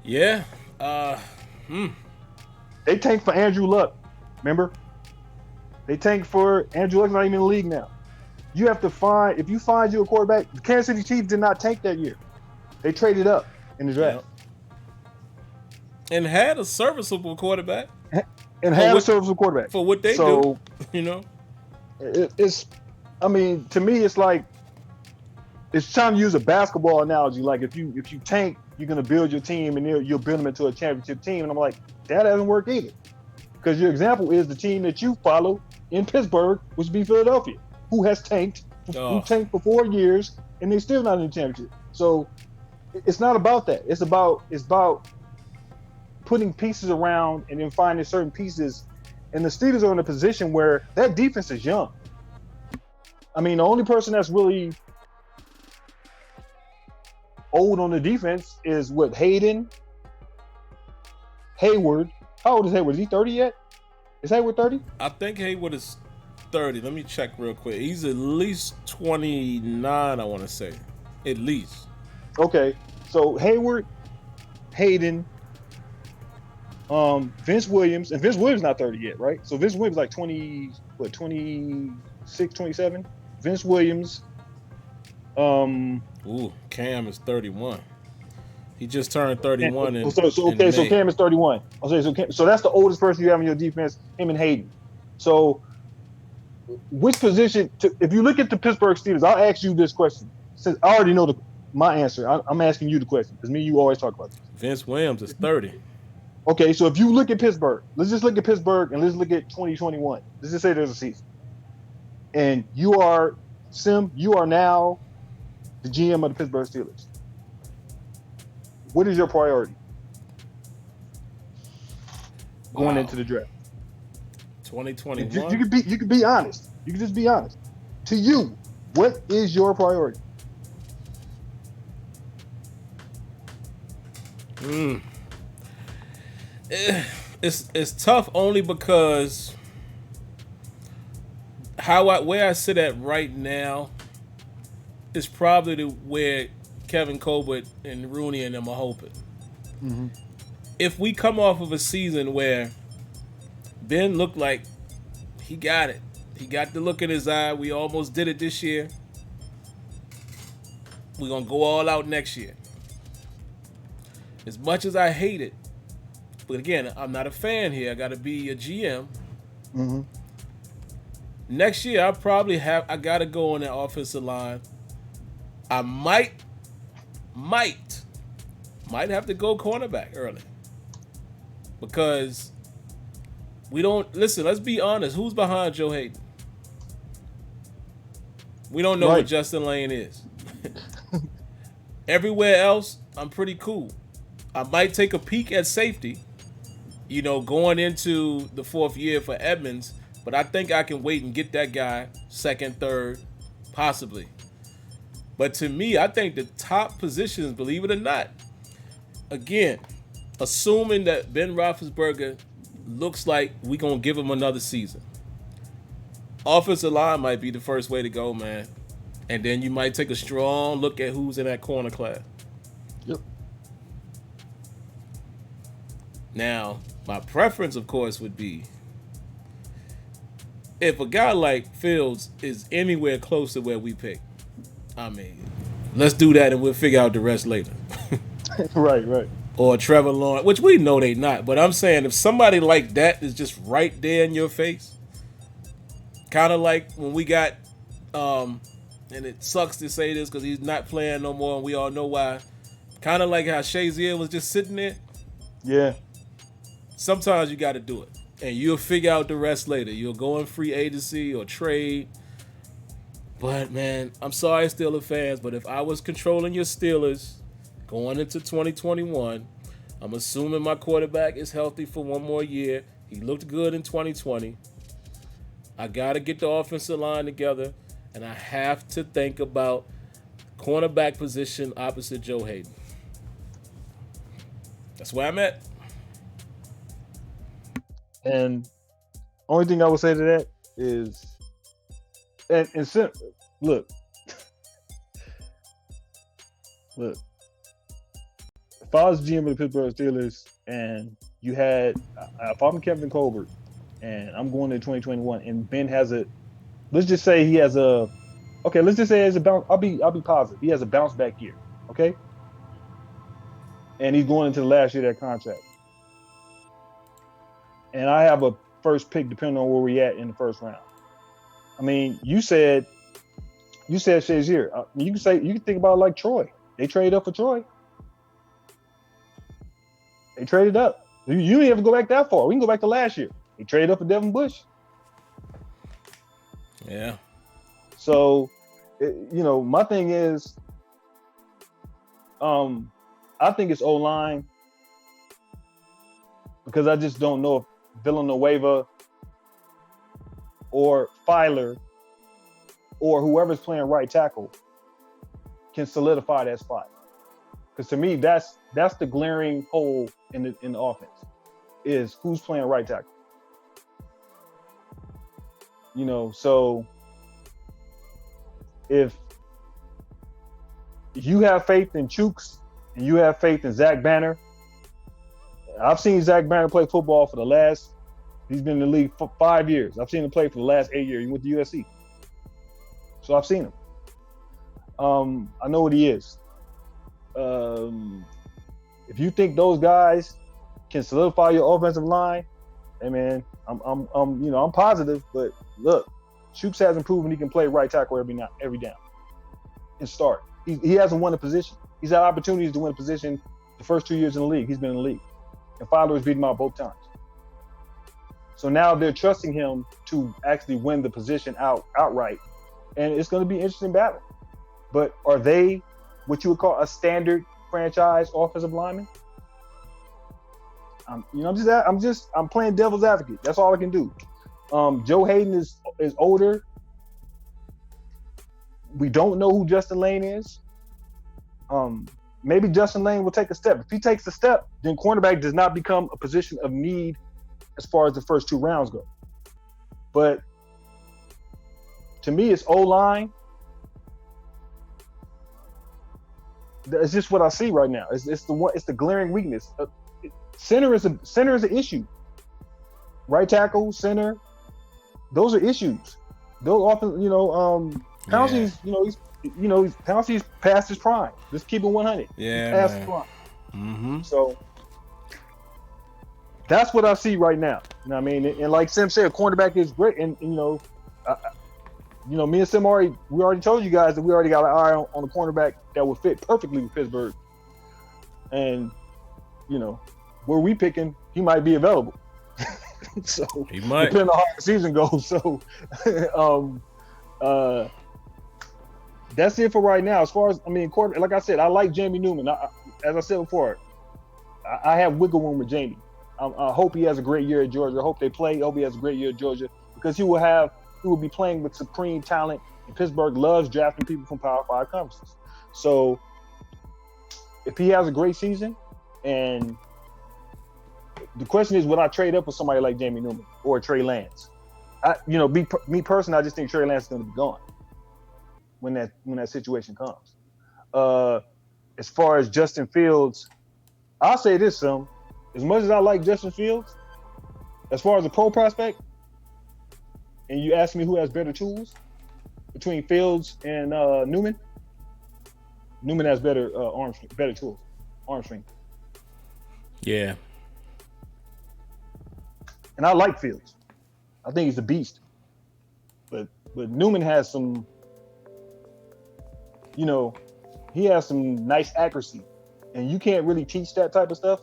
[SPEAKER 1] Yeah.
[SPEAKER 2] They tanked for Andrew Luck. Remember? They tanked for Andrew Luck's not even in the league now. You have to if you find you a quarterback, the Kansas City Chiefs did not tank that year. They traded up in the draft.
[SPEAKER 1] Yep. And had a serviceable quarterback.
[SPEAKER 2] And had a serviceable quarterback.
[SPEAKER 1] For what they do,
[SPEAKER 2] It's, to me, it's like, it's trying to use a basketball analogy. Like, if you tank, you're going to build your team and you'll build them into a championship team. And I'm like, that doesn't work either. Because your example is the team that you follow in Pittsburgh, which would be Philadelphia, who has tanked, who tanked for 4 years, and they're still not in the championship. So it's not about that. It's about putting pieces around and then finding certain pieces. And the Steelers are in a position where that defense is young. The only person that's really old on the defense is Hayden, Hayward. How old is Hayward? Is he 30 yet? Is Hayward 30?
[SPEAKER 1] I think Hayward is 30. Let me check real quick. He's at least 29, I want to say. At least.
[SPEAKER 2] Okay. So Hayward, Hayden, Vince Williams, and Vince Williams not 30 yet, right? So Vince Williams like 26, 27. Vince Williams. Cam
[SPEAKER 1] is 31. He just turned 31.
[SPEAKER 2] So Cam is 31. So that's the oldest person you have in your defense, him and Hayden. So which position, if you look at the Pittsburgh Steelers, I'll ask you this question. Since I already know my answer, I'm asking you the question, because me and you always talk about this.
[SPEAKER 1] Vince Williams is 30.
[SPEAKER 2] Okay, so if you look at Pittsburgh, let's just look at Pittsburgh and let's look at 2021. Let's just say there's a season. And you are now the GM of the Pittsburgh Steelers. What is your priority going into the draft?
[SPEAKER 1] 2021.
[SPEAKER 2] You can be honest. You can just be honest. To you, what is your priority?
[SPEAKER 1] It's tough only because where I sit at right now is probably where Kevin Colbert and Rooney and them are hoping. Mm-hmm. If we come off of a season where Ben looked like he got it, he got the look in his eye, we almost did it this year, we're going to go all out next year. As much as I hate it, but again, I'm not a fan here. I got to be a GM. Mm-hmm. Next year, I got to go on that offensive line. I might have to go cornerback early. Because let's be honest, who's behind Joe Hayden? We don't know what Justin Lane is. Everywhere else, I'm pretty cool. I might take a peek at safety, going into the fourth year for Edmonds, but I think I can wait and get that guy second, third, possibly. But to me, I think the top positions, believe it or not, again, assuming that Ben Roethlisberger looks like we're going to give him another season. Offensive line might be the first way to go, man. And then you might take a strong look at who's in that corner class.
[SPEAKER 2] Yep.
[SPEAKER 1] Now, my preference, of course, would be if a guy like Fields is anywhere close to where we pick. I mean, let's do that and we'll figure out the rest later.
[SPEAKER 2] Right.
[SPEAKER 1] Or Trevor Lawrence, which we know they not. But I'm saying if somebody like that is just right there in your face, kind of like when we got, and it sucks to say this because he's not playing no more, and we all know why. Kind of like how Shazier was just sitting there.
[SPEAKER 2] Yeah.
[SPEAKER 1] Sometimes you got to do it, and you'll figure out the rest later. You'll go in free agency or trade. But man, I'm sorry, Steelers fans, but if I was controlling your Steelers going into 2021, I'm assuming my quarterback is healthy for one more year. He looked good in 2020. I got to get the offensive line together, and I have to think about cornerback position opposite Joe Hayden. That's where I'm at.
[SPEAKER 2] And only thing I would say to that is, look, if I was GM of the Pittsburgh Steelers and you had, if I'm Kevin Colbert and I'm going to 2021 and Ben has let's just say he has a bounce. I'll be positive. He has a bounce back year, okay? And he's going into the last year of that contract. And I have a first pick depending on where we at in the first round. I mean, you said Shazier. You can think about it like Troy. They traded up for Troy. They traded up. You didn't have to go back that far. We can go back to last year. They traded up for Devin Bush.
[SPEAKER 1] Yeah.
[SPEAKER 2] So, my thing is, I think it's O-line because I just don't know if Villanueva or Filer or whoever's playing right tackle can solidify that spot. Because to me, that's the glaring hole in the offense is who's playing right tackle. So if you have faith in Chooks and you have faith in Zach Banner, I've seen Zach Banner play football he's been in the league for 5 years. I've seen him play for the last 8 years. He went to USC. So I've seen him. I know what he is. If you think those guys can solidify your offensive line, hey man, I'm positive, but look, Chooks hasn't proven he can play right tackle every down and start. He hasn't won a position. He's had opportunities to win a position the first 2 years in the league. He's been in the league. And Filer has beat him out both times. So now they're trusting him to actually win the position outright. And it's going to be an interesting battle. But are they what you would call a standard franchise offensive lineman? I'm playing devil's advocate. That's all I can do. Joe Hayden is older. We don't know who Justin Lane is. Maybe Justin Lane will take a step. If he takes a step, then cornerback does not become a position of need as far as the first 2 rounds go. But to me, it's O-line. It's just what I see right now. It's the glaring weakness. Center is an issue. Right tackle, center, those are issues. Those often, Pouncey's, Pouncey's past his prime. Let's keep it 100.
[SPEAKER 1] Yeah,
[SPEAKER 2] he's past
[SPEAKER 1] man.
[SPEAKER 2] his prime.
[SPEAKER 1] Mm-hmm.
[SPEAKER 2] So that's what I see right now. You know what I mean? And like Sim said, cornerback is great. And me and Sim we already told you guys that we already got an eye on a cornerback that would fit perfectly with Pittsburgh. And where we picking, he might be available. So
[SPEAKER 1] he might,
[SPEAKER 2] depending on how the season goes. So that's it for right now. As far as like I said, I like Jamie Newman. As I said before, I have wiggle room with Jamie. I hope he has a great year at Georgia. I hope they play. I hope he has a great year at Georgia because he will be playing with supreme talent. And Pittsburgh loves drafting people from Power 5 conferences. So if he has a great season, and the question is, would I trade up with somebody like Jamie Newman or Trey Lance? Me personally, I just think Trey Lance is going to be gone when that situation comes. As far as Justin Fields, I'll say this, as much as I like Justin Fields, as far as a pro prospect, and you ask me who has better tools between Fields and Newman has better tools, arm strength.
[SPEAKER 1] Yeah.
[SPEAKER 2] And I like Fields. I think he's a beast. But Newman has some, he has some nice accuracy. And you can't really teach that type of stuff.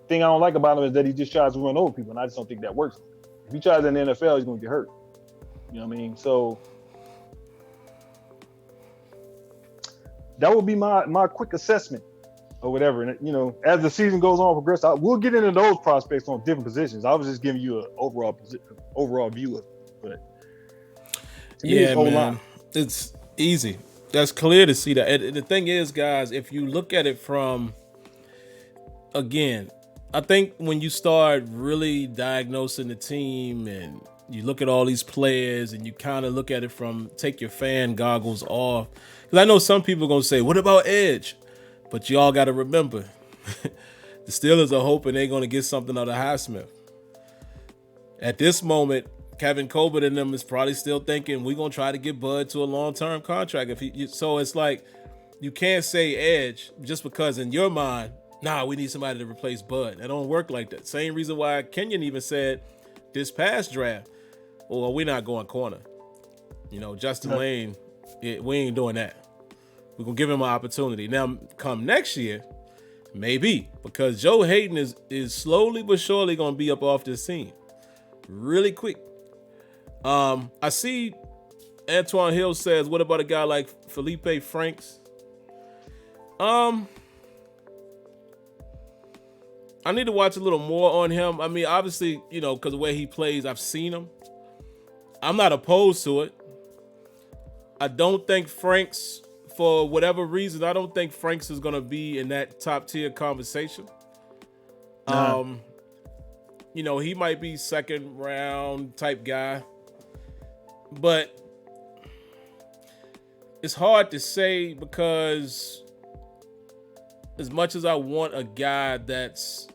[SPEAKER 2] Thing I don't like about him is that he just tries to run over people, and I just don't think that works. If he tries in the NFL, he's going to get hurt. You know what I mean? So that would be my quick assessment or whatever. And as the season goes on, we'll get into those prospects on different positions. I was just giving you an overall view of it. But to me,
[SPEAKER 1] yeah, man, it's easy. That's clear to see that. And the thing is, guys, if you look at it from, again, I think when you start really diagnosing the team and you look at all these players and you kind of look at it from, take your fan goggles off. Because I know some people are going to say, what about Edge? But y'all got to remember, the Steelers are hoping they're going to get something out of Highsmith. At this moment, Kevin Colbert and them is probably still thinking we're going to try to get Bud to a long-term contract. So it's like you can't say Edge just because in your mind, we need somebody to replace Bud. It don't work like that. Same reason why Kenyon even said this past draft, we're not going corner. Justin Lane, we ain't doing that. We're going to give him an opportunity. Now, come next year, maybe, because Joe Hayden is slowly but surely going to be up off this team really quick. I see Antoine Hill says, what about a guy like Felipe Franks? I need to watch a little more on him. I mean, obviously, because the way he plays, I've seen him. I'm not opposed to it. I don't think Franks, for whatever reason, I don't think Franks is going to be in that top tier conversation. He might be second round type guy, but it's hard to say because as much as I want a guy that's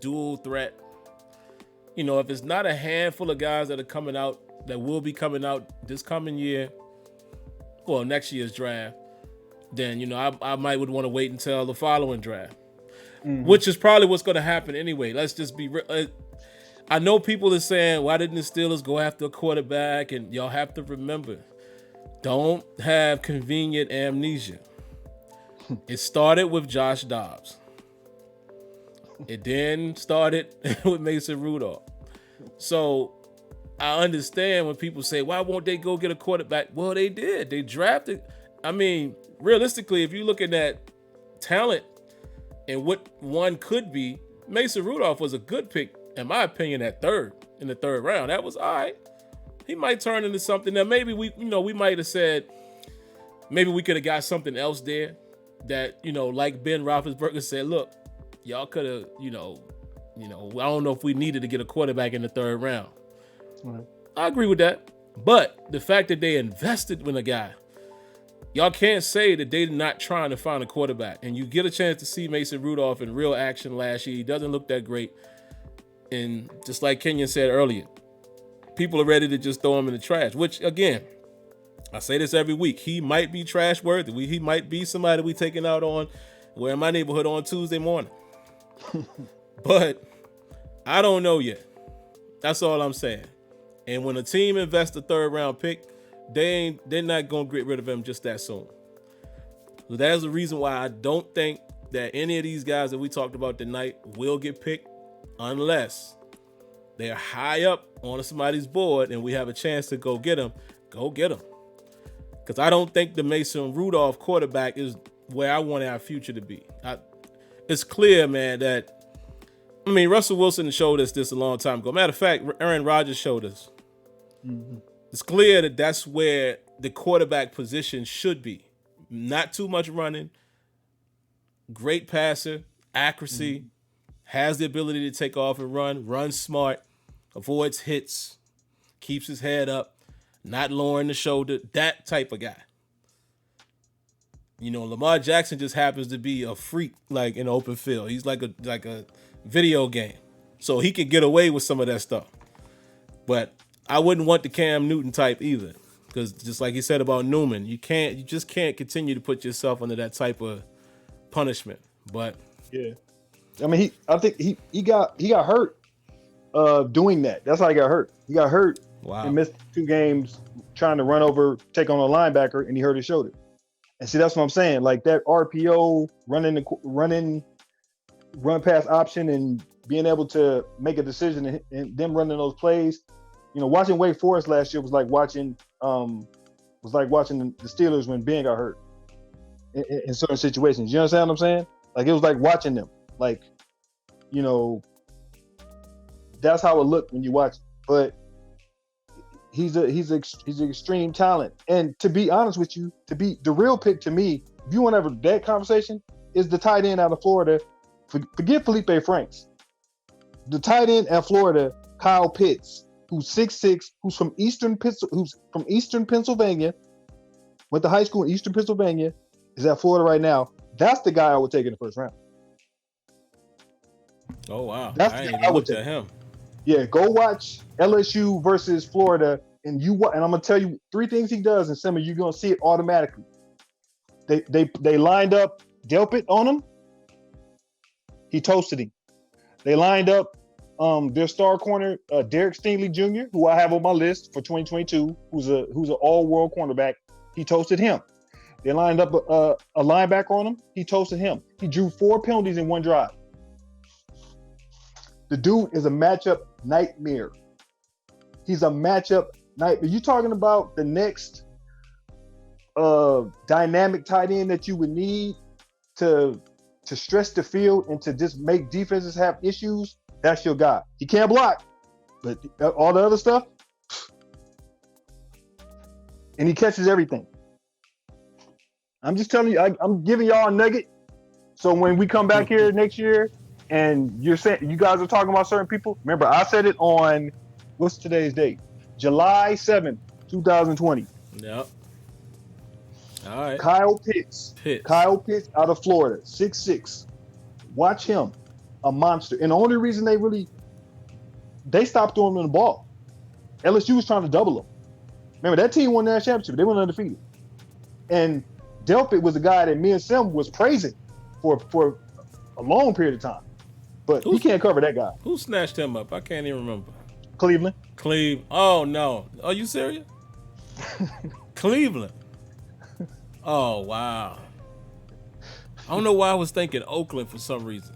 [SPEAKER 1] dual threat, if it's not a handful of guys that are coming out, that will be coming out this coming year, next year's draft, then, I might would want to wait until the following draft, which is probably what's going to happen anyway. Let's just be real. I know people are saying, why didn't the Steelers go after a quarterback? And y'all have to remember, don't have convenient amnesia. It started with Josh Dobbs. It then started with Mason Rudolph. So I understand when people say, why won't they go get a quarterback? Well, they did. They drafted. I mean, realistically, if you're looking at talent and what one could be, Mason Rudolph was a good pick, in my opinion, in the third round. That was all right. He might turn into something. Now, maybe we might have said, maybe we could have got something else there that, like Ben Roethlisberger said, look, y'all could have, I don't know if we needed to get a quarterback in the third round. Right. I agree with that. But the fact that they invested in a guy, y'all can't say that they're not trying to find a quarterback. And you get a chance to see Mason Rudolph in real action last year. He doesn't look that great. And just like Kenyon said earlier, people are ready to just throw him in the trash, which, again, I say this every week. He might be trash worthy. He might be somebody we taking out on, we're in my neighborhood on Tuesday morning. But I don't know yet. That's all I'm saying. And when a team invests a third round pick, they're not going to get rid of him just that soon. So that's the reason why I don't think that any of these guys that we talked about tonight will get picked unless they're high up on somebody's board and we have a chance to go get them. Go get them. Because I don't think the Mason Rudolph quarterback is where I want our future to be. It's clear, man, that, Russell Wilson showed us this a long time ago. Matter of fact, Aaron Rodgers showed us. Mm-hmm. It's clear that that's where the quarterback position should be. Not too much running, great passer, accuracy, has the ability to take off and run smart. avoids hits, keeps his head up, not lowering the shoulder, that type of guy. You know, Lamar Jackson just happens to be a freak, like in open field. He's like a video game, so he can get away with some of that stuff. But I wouldn't want the Cam Newton type either, because just like he said about Newman, you just can't continue to put yourself under that type of punishment. But
[SPEAKER 2] yeah, I mean, I think he got hurt doing that. That's how he got hurt. He got hurt and missed 2 games trying to take on a linebacker, and he hurt his shoulder. And see, that's what I'm saying. Like that RPO run pass option and being able to make a decision and them running those plays. You know, watching Wake Forest last year was like watching the Steelers when Ben got hurt in certain situations. You understand what I'm saying? Like it was like watching them. Like, you know, that's how it looked when you watch it. But he's an extreme talent. And to be honest with you, the real pick to me, if you want to have a that conversation, is the tight end out of Florida. Forget Felipe Franks. The tight end at Florida, Kyle Pitts, who's 6'6", who's from Eastern Pennsylvania, went to high school in Eastern Pennsylvania, is at Florida right now. That's the guy I would take in the first round.
[SPEAKER 1] Oh wow,
[SPEAKER 2] I
[SPEAKER 1] ain't even looked at him.
[SPEAKER 2] Yeah, go watch LSU versus Florida, and I'm gonna tell you 3 things he does, and some of you're gonna see it automatically. They lined up Delpit on him. He toasted him. They lined up their star corner, Derek Stingley Jr., who I have on my list for 2022, who's an all-world cornerback. He toasted him. They lined up a linebacker on him. He toasted him. He drew 4 penalties in 1 drive. The dude is a matchup nightmare. He's a matchup nightmare. You talking about the next dynamic tight end that you would need to stretch the field and to just make defenses have issues? That's your guy. He can't block, but all the other stuff, and he catches everything. I'm just telling you, I'm giving y'all a nugget. So when we come back here next year, and you guys are talking about certain people, remember I said it on what's today's date? July 7th, 2020.
[SPEAKER 1] Yep. All right.
[SPEAKER 2] Kyle Pitts out of Florida, 6'6". Watch him, a monster. And the only reason they stopped throwing him the ball. LSU was trying to double him. Remember, that team won that championship. They went undefeated. And Delpit was a guy that me and Sim was praising for a long period of time. But he can't cover that guy.
[SPEAKER 1] Who snatched him up? I can't even remember.
[SPEAKER 2] Cleveland.
[SPEAKER 1] Oh, no. Are you serious? Cleveland. Oh, wow. I don't know why I was thinking Oakland for some reason.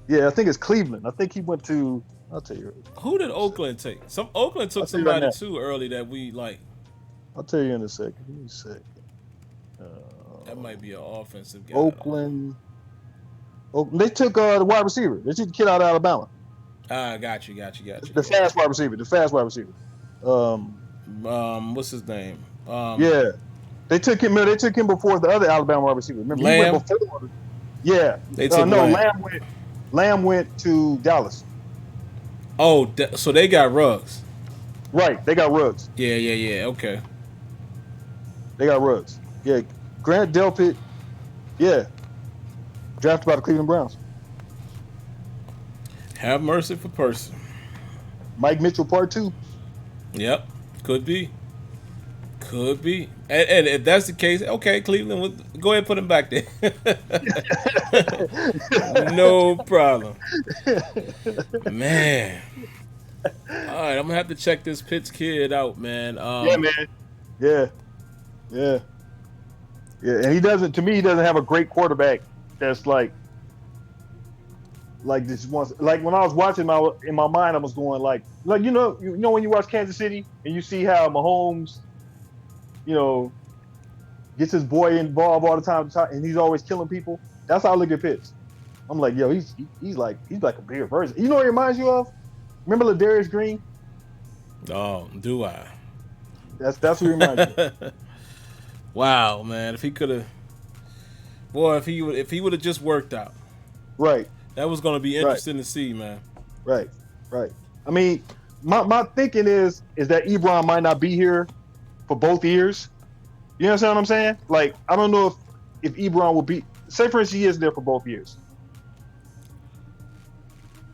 [SPEAKER 2] Yeah, I think it's Cleveland. I think he went to, I'll tell you.
[SPEAKER 1] Who did Oakland take? Oakland took somebody too early that we like.
[SPEAKER 2] I'll tell you in a second. Give me a second.
[SPEAKER 1] That might be an offensive guy.
[SPEAKER 2] Oakland. They took the wide receiver. They took the kid out of Alabama.
[SPEAKER 1] Got you.
[SPEAKER 2] The fast wide receiver.
[SPEAKER 1] What's his name?
[SPEAKER 2] Yeah. They took him before the other Alabama wide receiver. Remember,
[SPEAKER 1] Lamb?
[SPEAKER 2] He went before. Yeah.
[SPEAKER 1] They took
[SPEAKER 2] Lamb went to Dallas.
[SPEAKER 1] Oh, so they got Ruggs.
[SPEAKER 2] Right. They got Ruggs.
[SPEAKER 1] Yeah. Okay.
[SPEAKER 2] They got Ruggs. Yeah. Grant Delpit. Yeah. Drafted by the Cleveland Browns.
[SPEAKER 1] Have mercy for person.
[SPEAKER 2] Mike Mitchell Part 2.
[SPEAKER 1] Yep. Could be. And if that's the case, okay, Cleveland, go ahead and put him back there. No problem. Man. All right, I'm going to have to check this Pitts kid out, man.
[SPEAKER 2] Yeah, man. Yeah. And he doesn't have a great quarterback that's like this once. Like when I was watching in my mind, I was going like you know when you watch Kansas City and you see how Mahomes, gets his boy involved all the time, and he's always killing people. That's how I look at Pitts. I'm like, yo, he's like a bigger version. You know what he reminds you of? Remember Ladarius Green?
[SPEAKER 1] Oh, do I?
[SPEAKER 2] That's what he reminds me of.
[SPEAKER 1] Wow, man! If he would have just worked out,
[SPEAKER 2] right?
[SPEAKER 1] That was going to be interesting to see, man.
[SPEAKER 2] Right. I mean, my thinking is that Ebron might not be here for both years. You understand what I'm saying? Like, I don't know if Ebron will be. Say for instance, he is there for both years.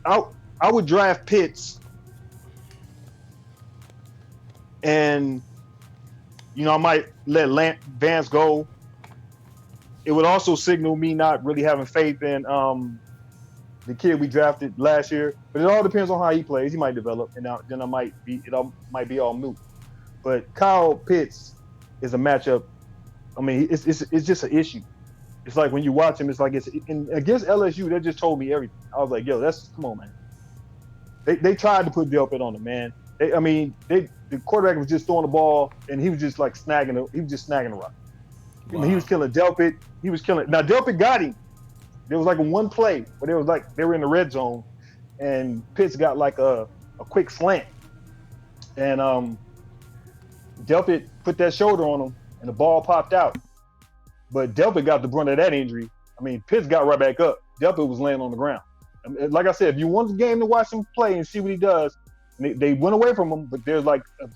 [SPEAKER 2] I would draft Pitts, and I might let Vance go. It would also signal me not really having faith in the kid we drafted last year. But it all depends on how he plays. He might develop, and then it might be all moot. But Kyle Pitts is a matchup. I mean, it's just an issue. It's like when you watch him, it's like against LSU. They just told me everything. I was like, yo, come on, man. They tried to put Delpit on him, man. The quarterback was just throwing the ball, and he was just like snagging the rock. Wow. I mean, he was killing Delpit. Now Delpit got him. There was like one play where they were in the red zone, and Pitts got like a quick slant, and Delpit put that shoulder on him, and the ball popped out. But Delpit got the brunt of that injury. I mean, Pitts got right back up. Delpit was laying on the ground. Like I said, if you want the game to watch him play and see what he does, they went away from him, but there's like a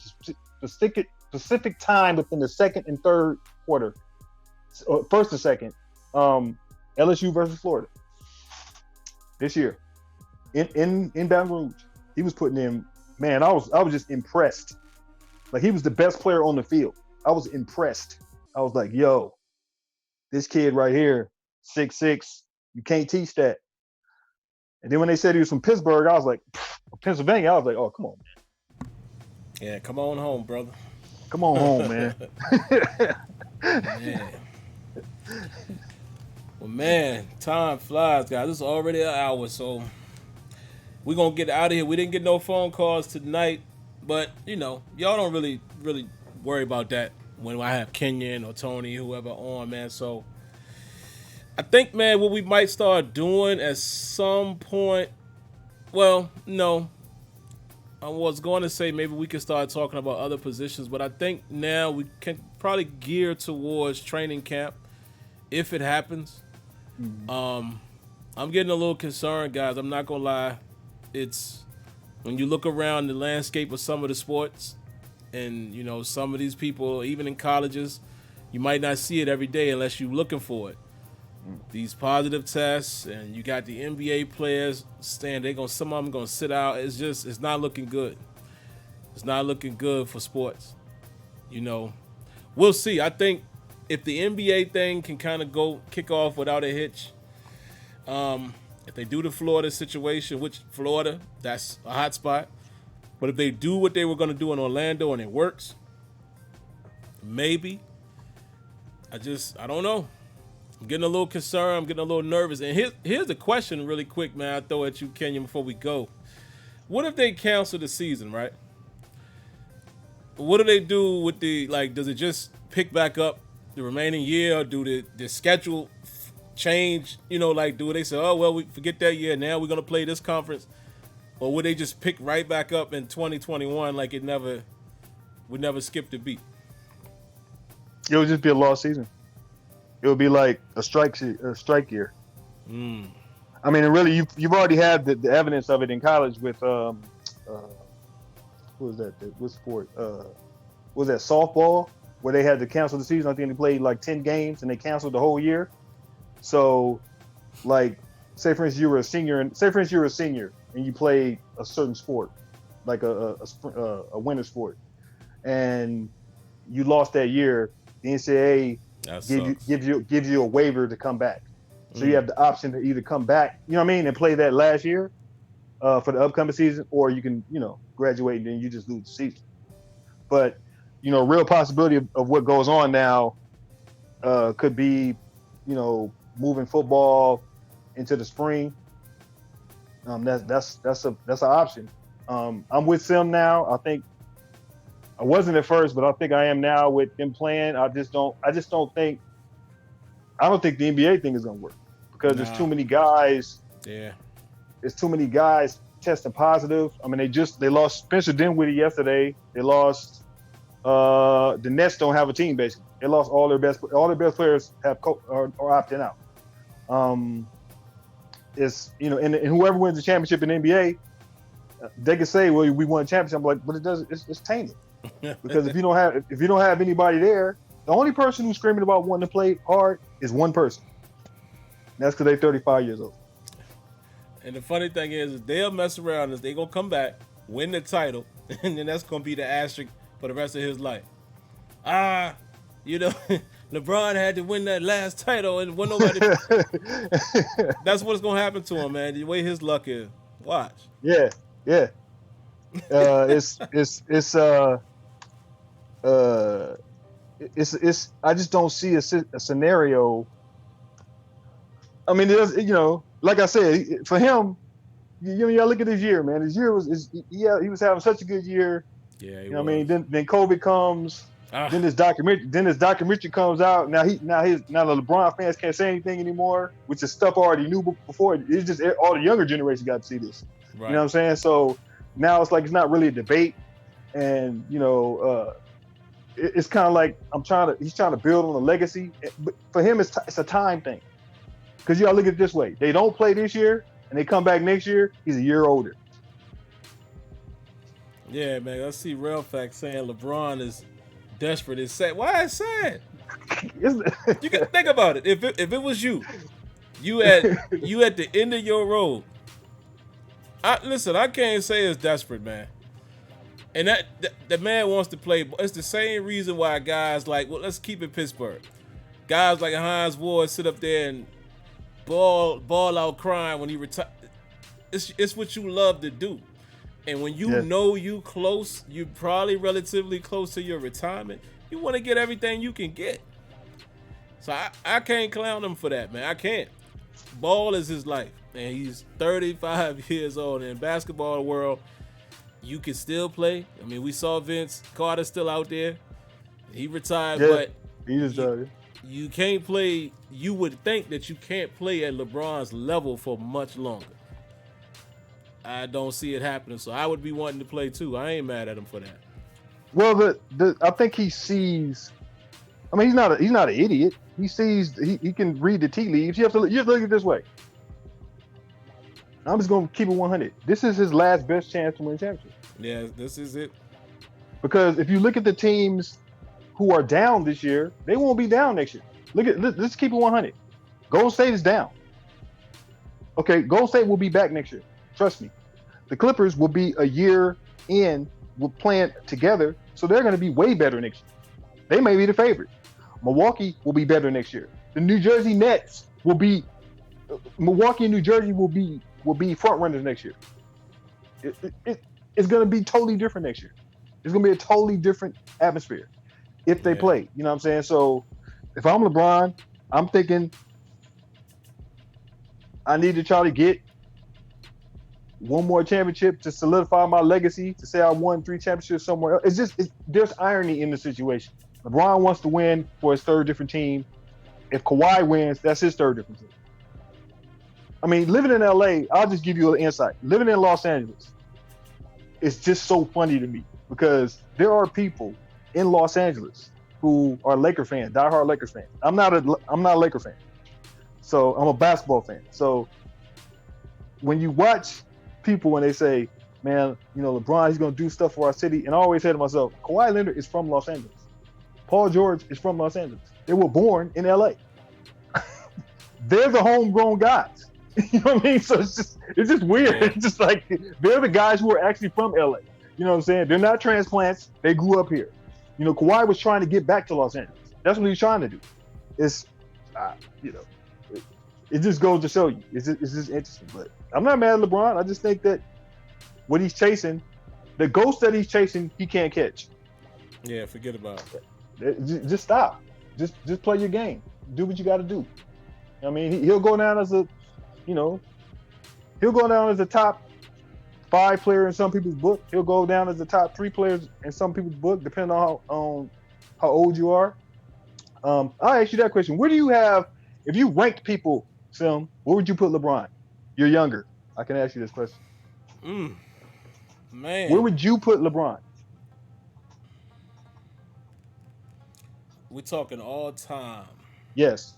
[SPEAKER 2] specific time within the second and third quarter, first and second, LSU versus Florida this year in Baton Rouge. He was putting in, man, I was just impressed. Like, he was the best player on the field. I was impressed. I was like, yo, this kid right here, 6'6", you can't teach that. And then when they said he was from Pittsburgh, I was like, Pennsylvania, I was like, oh, come on, man.
[SPEAKER 1] Yeah, come on home, brother.
[SPEAKER 2] Come on home, man.
[SPEAKER 1] Man. Well, man, time flies, guys. It's already an hour, so we're going to get out of here. We didn't get no phone calls tonight, but, y'all don't really worry about that when I have Kenyon or Tony, whoever on, man. So I think, man, what we might start doing at some point, well, no. I was going to say maybe we can start talking about other positions, but I think now we can probably gear towards training camp if it happens. Mm-hmm. I'm getting a little concerned, guys. I'm not going to lie. It's when you look around the landscape of some of the sports and, some of these people, even in colleges, you might not see it every day unless you're looking for it. These positive tests, and you got the NBA players saying some of them gonna sit out. It's not looking good. It's not looking good for sports. We'll see. I think if the NBA thing can kind of kick off without a hitch, if they do the Florida situation, which Florida, that's a hot spot. But if they do what they were gonna do in Orlando and it works, maybe. I don't know. I'm getting a little concerned. I'm getting a little nervous. And here's the question really quick, man. I'll throw at you, Kenyon, before we go. What if they cancel the season, right? What do they do with does it just pick back up the remaining year? Or do the schedule change? Do they say, oh, well, we forget that year. Now we're going to play this conference. Or would they just pick right back up in 2021 like we never skipped a beat?
[SPEAKER 2] It would just be a lost season. It would be like a strike year. Mm. I mean, really, you've already had the evidence of it in college with what was that? What sport? Was that softball where they had to cancel the season? I think they played like 10 games and they canceled the whole year. So, like, say for instance you were a senior and you played a certain sport, like a winter sport, and you lost that year. The NCAA gives you a waiver to come back. So you have the option to either come back, and play that last year for the upcoming season, or you can, graduate and then you just lose the season. But, real possibility of what goes on now could be, moving football into the spring. That's an option. I'm with Sim now. I think I wasn't at first, but I think I am now with them playing. I don't think the NBA thing is gonna work because there's too many guys.
[SPEAKER 1] Yeah.
[SPEAKER 2] There's too many guys testing positive. I mean, they lost Spencer Dinwiddie yesterday. They lost the Nets don't have a team basically. They lost all their best players are opting out. It's and whoever wins the championship in the NBA, They can say, "Well, we won a championship," but it doesn't. It's tainted because if you don't have anybody there, the only person who's screaming about wanting to play hard is one person. And that's because they're 35 years old.
[SPEAKER 1] And the funny thing is they'll mess around and they gonna come back, win the title, and then that's gonna be the asterisk for the rest of his life. Ah, you know, LeBron had to win that last title and won nobody. That's what's gonna happen to him, man. The way his luck is. Watch.
[SPEAKER 2] Yeah, yeah. Uh, it's. I just don't see a scenario. I mean, like I said, for him, you look at his year, man. His year he was having such a good year.
[SPEAKER 1] Yeah,
[SPEAKER 2] You know what I mean? Then COVID comes. Then this documentary comes out. Now the LeBron fans can't say anything anymore, which is stuff I already knew before. It's just all the younger generation got to see this. Right. You know what I'm saying? So now it's like it's not really a debate, and it's kind of like he's trying to build on a legacy. But for him, it's a time thing. Because you gotta look at it this way: they don't play this year, and they come back next year. He's a year older.
[SPEAKER 1] Yeah, man. I see Real Facts saying LeBron is desperate. It's sad. Why is sad? You can think about it. If it was you at the end of your road. Listen, I can't say it's desperate, man. And that the man wants to play. It's the same reason why guys like, well, let's keep it Pittsburgh. Guys like Hines Ward sit up there and ball out crying when he retire. It's what you love to do. And when you know you close, you're probably relatively close to your retirement, you want to get everything you can get. So I can't clown him for that, man. I can't. Ball is his life. And he's 35 years old. And in basketball world, you can still play. I mean, we saw Vince Carter still out there. He retired, but
[SPEAKER 2] he just
[SPEAKER 1] you can't play. You would think that you can't play at LeBron's level for much longer. I don't see it happening, so I would be wanting to play too. I ain't mad at him for that.
[SPEAKER 2] Well, I think he sees. I mean, he's not an idiot. He sees. He can read the tea leaves. You have to look at it this way. I'm just gonna keep it 100. This is his last best chance to win a championship.
[SPEAKER 1] Yeah, this is it.
[SPEAKER 2] Because if you look at the teams who are down this year, they won't be down next year. Let's keep it 100. Golden State is down. Okay, Golden State will be back next year. Trust me. The Clippers will be a year in, we're playing together, so they're going to be way better next year. They may be the favorite. Milwaukee will be better next year. The New Jersey Nets will be. Milwaukee and New Jersey will be front runners next year. It's going to be totally different next year. It's going to be a totally different atmosphere if they play. You know what I'm saying? So if I'm LeBron, I'm thinking I need to try to get one more championship to solidify my legacy, to say I won 3 championships somewhere else. There's irony in the situation. LeBron wants to win for his third different team. If Kawhi wins, that's his third different team. I mean, living in LA, I'll just give you an insight. Living in Los Angeles, it's just so funny to me because there are people in Los Angeles who are Laker fans, diehard Lakers fans. I'm not a Laker fan. So I'm a basketball fan. So when you watch people when they say, man, LeBron, he's going to do stuff for our city. And I always say to myself, Kawhi Leonard is from Los Angeles. Paul George is from Los Angeles. They were born in LA. They're the homegrown guys. You know what I mean? So it's just weird. Yeah. It's just like they're the guys who are actually from LA. You know what I'm saying? They're not transplants. They grew up here. Kawhi was trying to get back to Los Angeles. That's what he's trying to do. It's, it just goes to show you. It's just interesting. But I'm not mad at LeBron. I just think that what he's chasing, the ghost that he's chasing, he can't catch.
[SPEAKER 1] Yeah, forget about
[SPEAKER 2] it. Just stop. Just play your game. Do what you got to do. I mean, he'll go down as he'll go down as a top 5 player in some people's book. He'll go down as the top 3 players in some people's book, depending on how old you are. I'll ask you that question. Where do you have, if you ranked people, Sim, where would you put LeBron? You're younger. I can ask you this question.
[SPEAKER 1] Man.
[SPEAKER 2] Where would you put LeBron?
[SPEAKER 1] We're talking all time.
[SPEAKER 2] Yes.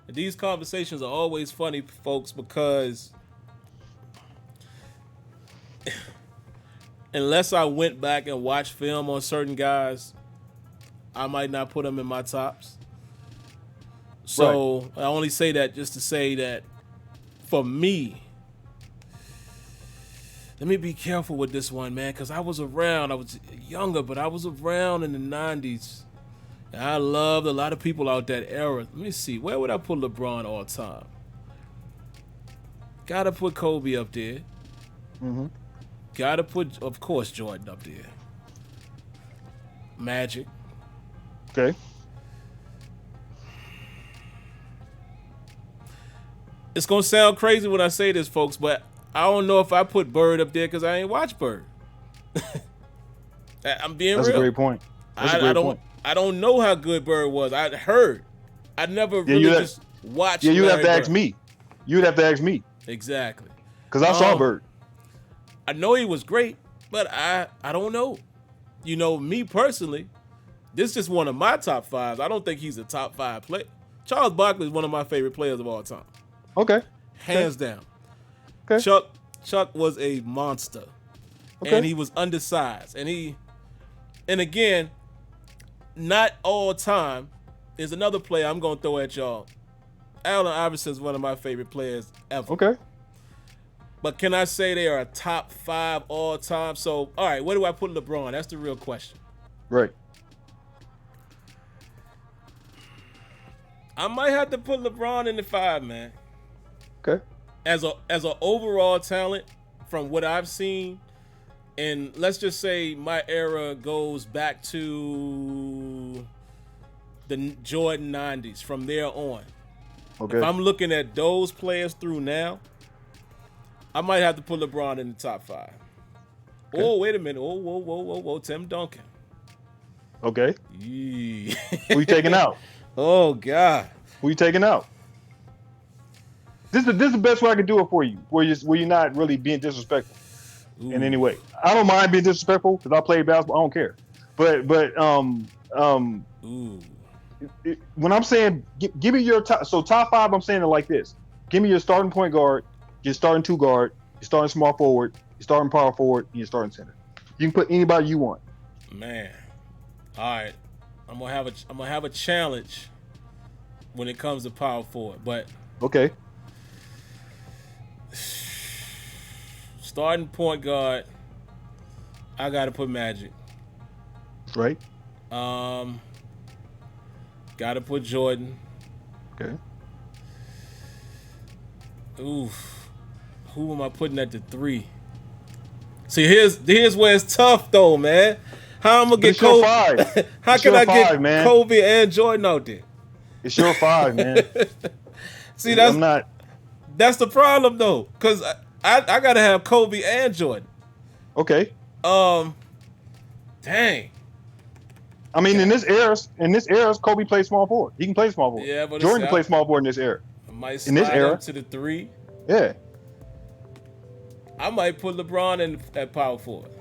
[SPEAKER 1] These conversations are always funny, folks, because unless I went back and watched film on certain guys, I might not put them in my tops. So I only say that just to say that for me, let me be careful with this one, man, because I was around. I was younger, but I was around in the 90s. And I loved a lot of people out that era. Let me see. Where would I put LeBron all time? Gotta put Kobe up there.
[SPEAKER 2] Mm-hmm.
[SPEAKER 1] Gotta put, of course, Jordan up there. Magic.
[SPEAKER 2] Okay.
[SPEAKER 1] It's gonna sound crazy when I say this, folks, but I don't know if I put Bird up there because I ain't watched Bird. I'm being
[SPEAKER 2] That's
[SPEAKER 1] real.
[SPEAKER 2] a great point. That's a great point.
[SPEAKER 1] I don't know how good Bird was. I heard. I never really just watched.
[SPEAKER 2] Yeah, you'd have to
[SPEAKER 1] Larry
[SPEAKER 2] ask
[SPEAKER 1] Bird.
[SPEAKER 2] me. You'd have to ask me.
[SPEAKER 1] Exactly.
[SPEAKER 2] Because I saw Bird.
[SPEAKER 1] I know he was great, but I don't know. You know, me personally, this is just one of my top fives. I don't think he's a top 5 player. Charles Barkley is one of my favorite players of all time.
[SPEAKER 2] Okay.
[SPEAKER 1] Hands down.
[SPEAKER 2] Okay.
[SPEAKER 1] Chuck was a monster.
[SPEAKER 2] Okay.
[SPEAKER 1] And he was undersized. And again, not all time is another player I'm gonna throw at y'all. Allen Iverson is one of my favorite players ever.
[SPEAKER 2] Okay.
[SPEAKER 1] But can I say they are a top 5 all time? So, all right, where do I put LeBron? That's the real question.
[SPEAKER 2] Right.
[SPEAKER 1] I might have to put LeBron in the 5, man.
[SPEAKER 2] Okay.
[SPEAKER 1] As an overall talent, from what I've seen, and let's just say my era goes back to the Jordan 90s. From there on,
[SPEAKER 2] Okay.
[SPEAKER 1] if I'm looking at those players through now, I might have to put LeBron in the top 5. Okay. Oh, wait a minute. Oh, whoa. Tim Duncan.
[SPEAKER 2] Okay.
[SPEAKER 1] Yeah.
[SPEAKER 2] Who you taking out?
[SPEAKER 1] Oh, God.
[SPEAKER 2] Who you taking out? This is the best way I can do it for you, where you're not really being disrespectful in any way. I don't mind being disrespectful because I play basketball. I don't care. But when I'm saying give me your top 5, I'm saying it like this: give me your starting point guard, your starting 2 guard, your starting small forward, your starting power forward, and your starting center. You can put anybody you want.
[SPEAKER 1] Man, all right. I'm gonna have a challenge when it comes to power forward, but
[SPEAKER 2] okay.
[SPEAKER 1] Starting point guard, I gotta put Magic.
[SPEAKER 2] Right.
[SPEAKER 1] Gotta put Jordan.
[SPEAKER 2] Okay.
[SPEAKER 1] Oof. Who am I putting at the 3? See, here's where it's tough though, man. How I'm gonna get Kobe? How can I get Kobe and Jordan out there?
[SPEAKER 2] It's your 5, man.
[SPEAKER 1] See, that's the problem though, because I gotta have Kobe and Jordan.
[SPEAKER 2] Okay.
[SPEAKER 1] Dang.
[SPEAKER 2] I mean, in this era, Kobe plays small forward. He can play small forward.
[SPEAKER 1] Yeah, but
[SPEAKER 2] Jordan can play small forward in this era.
[SPEAKER 1] I might slide him to the 3.
[SPEAKER 2] Yeah.
[SPEAKER 1] I might put LeBron in at power forward.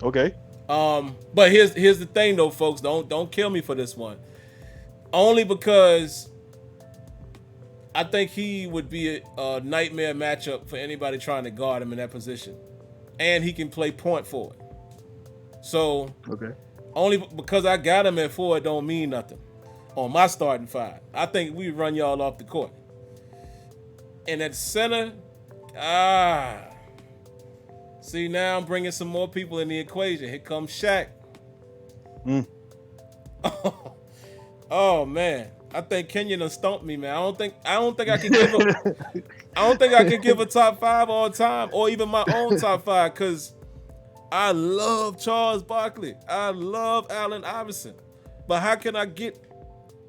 [SPEAKER 2] Okay.
[SPEAKER 1] But here's the thing though, folks. Don't kill me for this one. Only because I think he would be a nightmare matchup for anybody trying to guard him in that position. And he can play point forward. So
[SPEAKER 2] okay.
[SPEAKER 1] Only because I got him at 4 don't mean nothing on my starting 5. I think we run y'all off the court. And at center, see, now I'm bringing some more people in the equation. Here comes Shaq. Oh man, I think Kenyon done stumped me, man. I don't think I can give him. I don't think I can give a top 5 all time, or even my own top 5, because I love Charles Barkley. I love Allen Iverson. But how can I get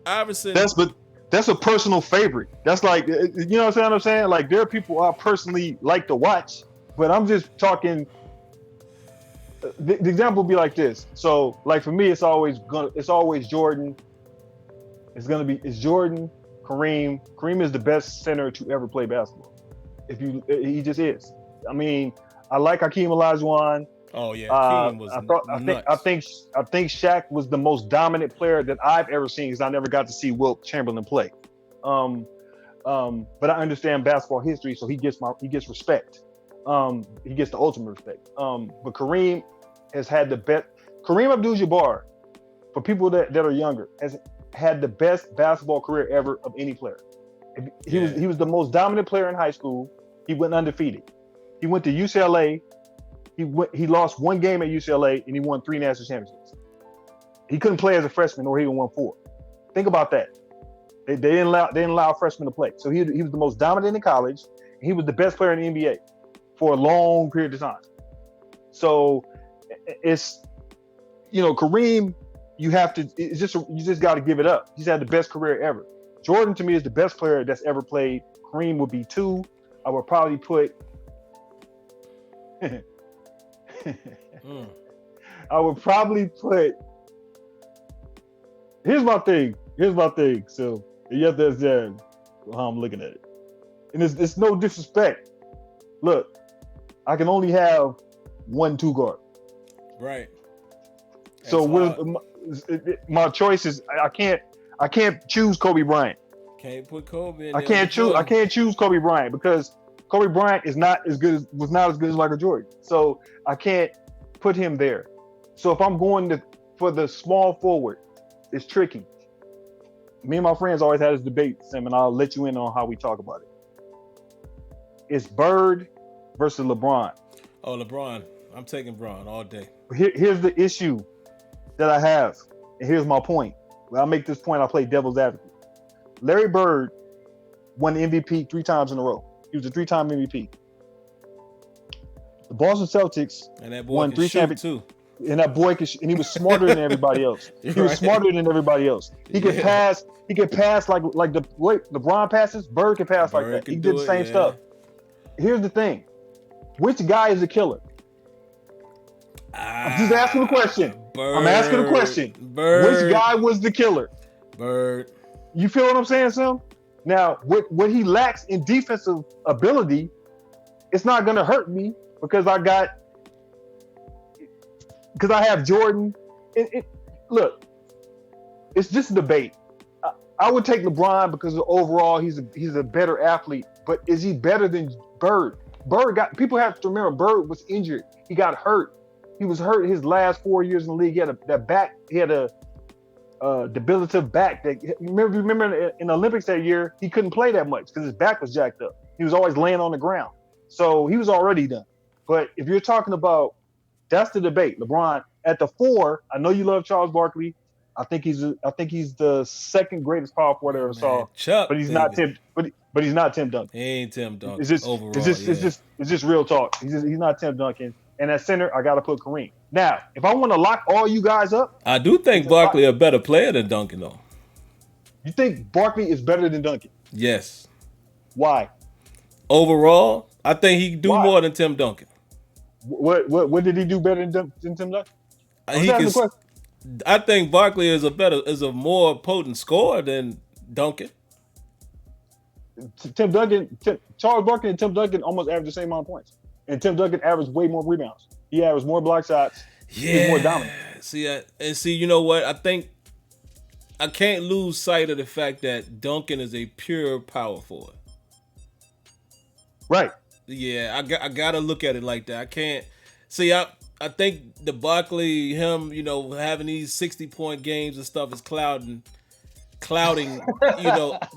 [SPEAKER 1] Iverson?
[SPEAKER 2] That's a personal favorite. That's like, you know what I'm saying? Like, there are people I personally like to watch, but I'm just talking. The example would be like this. So, like, for me, it's always Jordan. It's Jordan, Kareem. Kareem is the best center to ever play basketball. He just is. I mean, I like Hakeem Olajuwon.
[SPEAKER 1] Oh yeah, Hakeem was nuts.
[SPEAKER 2] I think Shaq was the most dominant player that I've ever seen, because I never got to see Wilt Chamberlain play. But I understand basketball history, so he gets respect. he gets the ultimate respect. But Kareem has had the best. Kareem Abdul-Jabbar, for people that are younger, has had the best basketball career ever of any player. He was the most dominant player in high school. He went undefeated. He went to UCLA. He lost one game at UCLA and he won 3 national championships. He couldn't play as a freshman, or he would have won 4. Think about that. They didn't allow freshmen to play. So he was the most dominant in college. He was the best player in the NBA for a long period of time. So it's, Kareem, you just got to give it up. He's had the best career ever. Jordan, to me, is the best player that's ever played. Kareem would be 2. I would probably put Here's my thing. So you have to understand how I'm looking at it. And it's no disrespect. Look, I can only have 1 2 guard.
[SPEAKER 1] Right.
[SPEAKER 2] So my choice is I can't choose Kobe Bryant.
[SPEAKER 1] Can't put Kobe in
[SPEAKER 2] I can't choose Kobe Bryant because Kobe Bryant was not as good as Michael Jordan. So I can't put him there. So if I'm going for the small forward, it's tricky. Me and my friends always had this debate, Sim, and I'll let you in on how we talk about it. It's Bird versus LeBron.
[SPEAKER 1] Oh, LeBron. I'm taking Bron all day.
[SPEAKER 2] Here's the issue that I have, and here's my point. When I make this point, I play devil's advocate. Larry Bird won the MVP 3 times in a row. He was a 3-time MVP. The Boston Celtics won 3 championships too. And that boy and he was smarter than everybody else. He was smarter than everybody else. He could pass. He could pass like the way LeBron passes. Bird can pass like that. He did the same stuff. Here's the thing: which guy is the killer? I'm just asking a question. I'm asking a question. Which guy was the killer?
[SPEAKER 1] Bird.
[SPEAKER 2] You feel what I'm saying, Sim? Now, what he lacks in defensive ability, it's not going to hurt me because I have Jordan. Look, it's just a debate. I would take LeBron because overall he's a better athlete, but is he better than Bird? People have to remember Bird was injured. He got hurt. He was hurt his last 4 years in the league. He had a debilitative back. Remember in the Olympics that year, he couldn't play that much because his back was jacked up. He was always laying on the ground. So he was already done. But if you're talking about, that's the debate. LeBron at the 4. I know you love Charles Barkley. I think he's the second greatest power forward I ever saw.
[SPEAKER 1] Chuck,
[SPEAKER 2] but he's not Tim. But he's not Tim Duncan.
[SPEAKER 1] He ain't Tim Duncan.
[SPEAKER 2] It's just real talk. He's not Tim Duncan. And at center, I got to put Kareem. Now, if I want to lock all you guys up,
[SPEAKER 1] I do think Barkley a better player than Duncan, though.
[SPEAKER 2] You think Barkley is better than Duncan?
[SPEAKER 1] Yes.
[SPEAKER 2] Why?
[SPEAKER 1] Overall, I think he can do more than Tim Duncan.
[SPEAKER 2] What did he do better than Tim Duncan?
[SPEAKER 1] I think Barkley is a more potent scorer than Duncan.
[SPEAKER 2] Charles Barkley and Tim Duncan almost averaged the same amount of points. And Tim Duncan averaged way more rebounds. He averaged more block shots.
[SPEAKER 1] Yeah.
[SPEAKER 2] He was more dominant.
[SPEAKER 1] See, you know what? I think I can't lose sight of the fact that Duncan is a pure power forward.
[SPEAKER 2] Right.
[SPEAKER 1] Yeah, I gotta look at it like that. I can't see. I think the Barkley, him, having these 60-point games and stuff is clouding.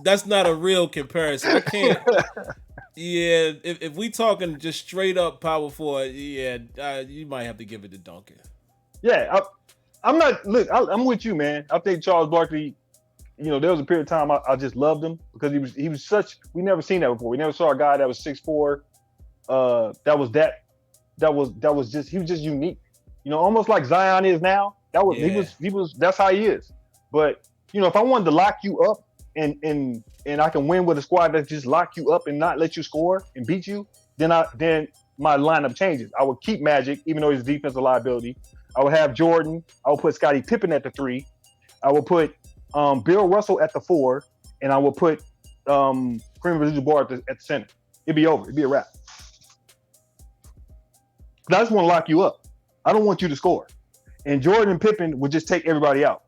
[SPEAKER 1] That's not a real comparison. I can't. Yeah, if we talking just straight up power forward, you might have to give it to Duncan.
[SPEAKER 2] Yeah, I'm not. Look, I'm with you, man. I think Charles Barkley. There was a period of time I just loved him because he was such. We never seen that before. We never saw a guy that was 6'4". That was just he was just unique. Almost like Zion is now. He was. That's how he is. But if I wanted to lock you up and I can win with a squad that just lock you up and not let you score and beat you, then my lineup changes. I would keep Magic, even though he's a defensive liability. I would have Jordan. I would put Scottie Pippen at the 3. I would put Bill Russell at the 4, and I would put Kareem Abdul-Jabbar at the center. It'd be over. It'd be a wrap. But I just want to lock you up. I don't want you to score. And Jordan and Pippen would just take everybody out.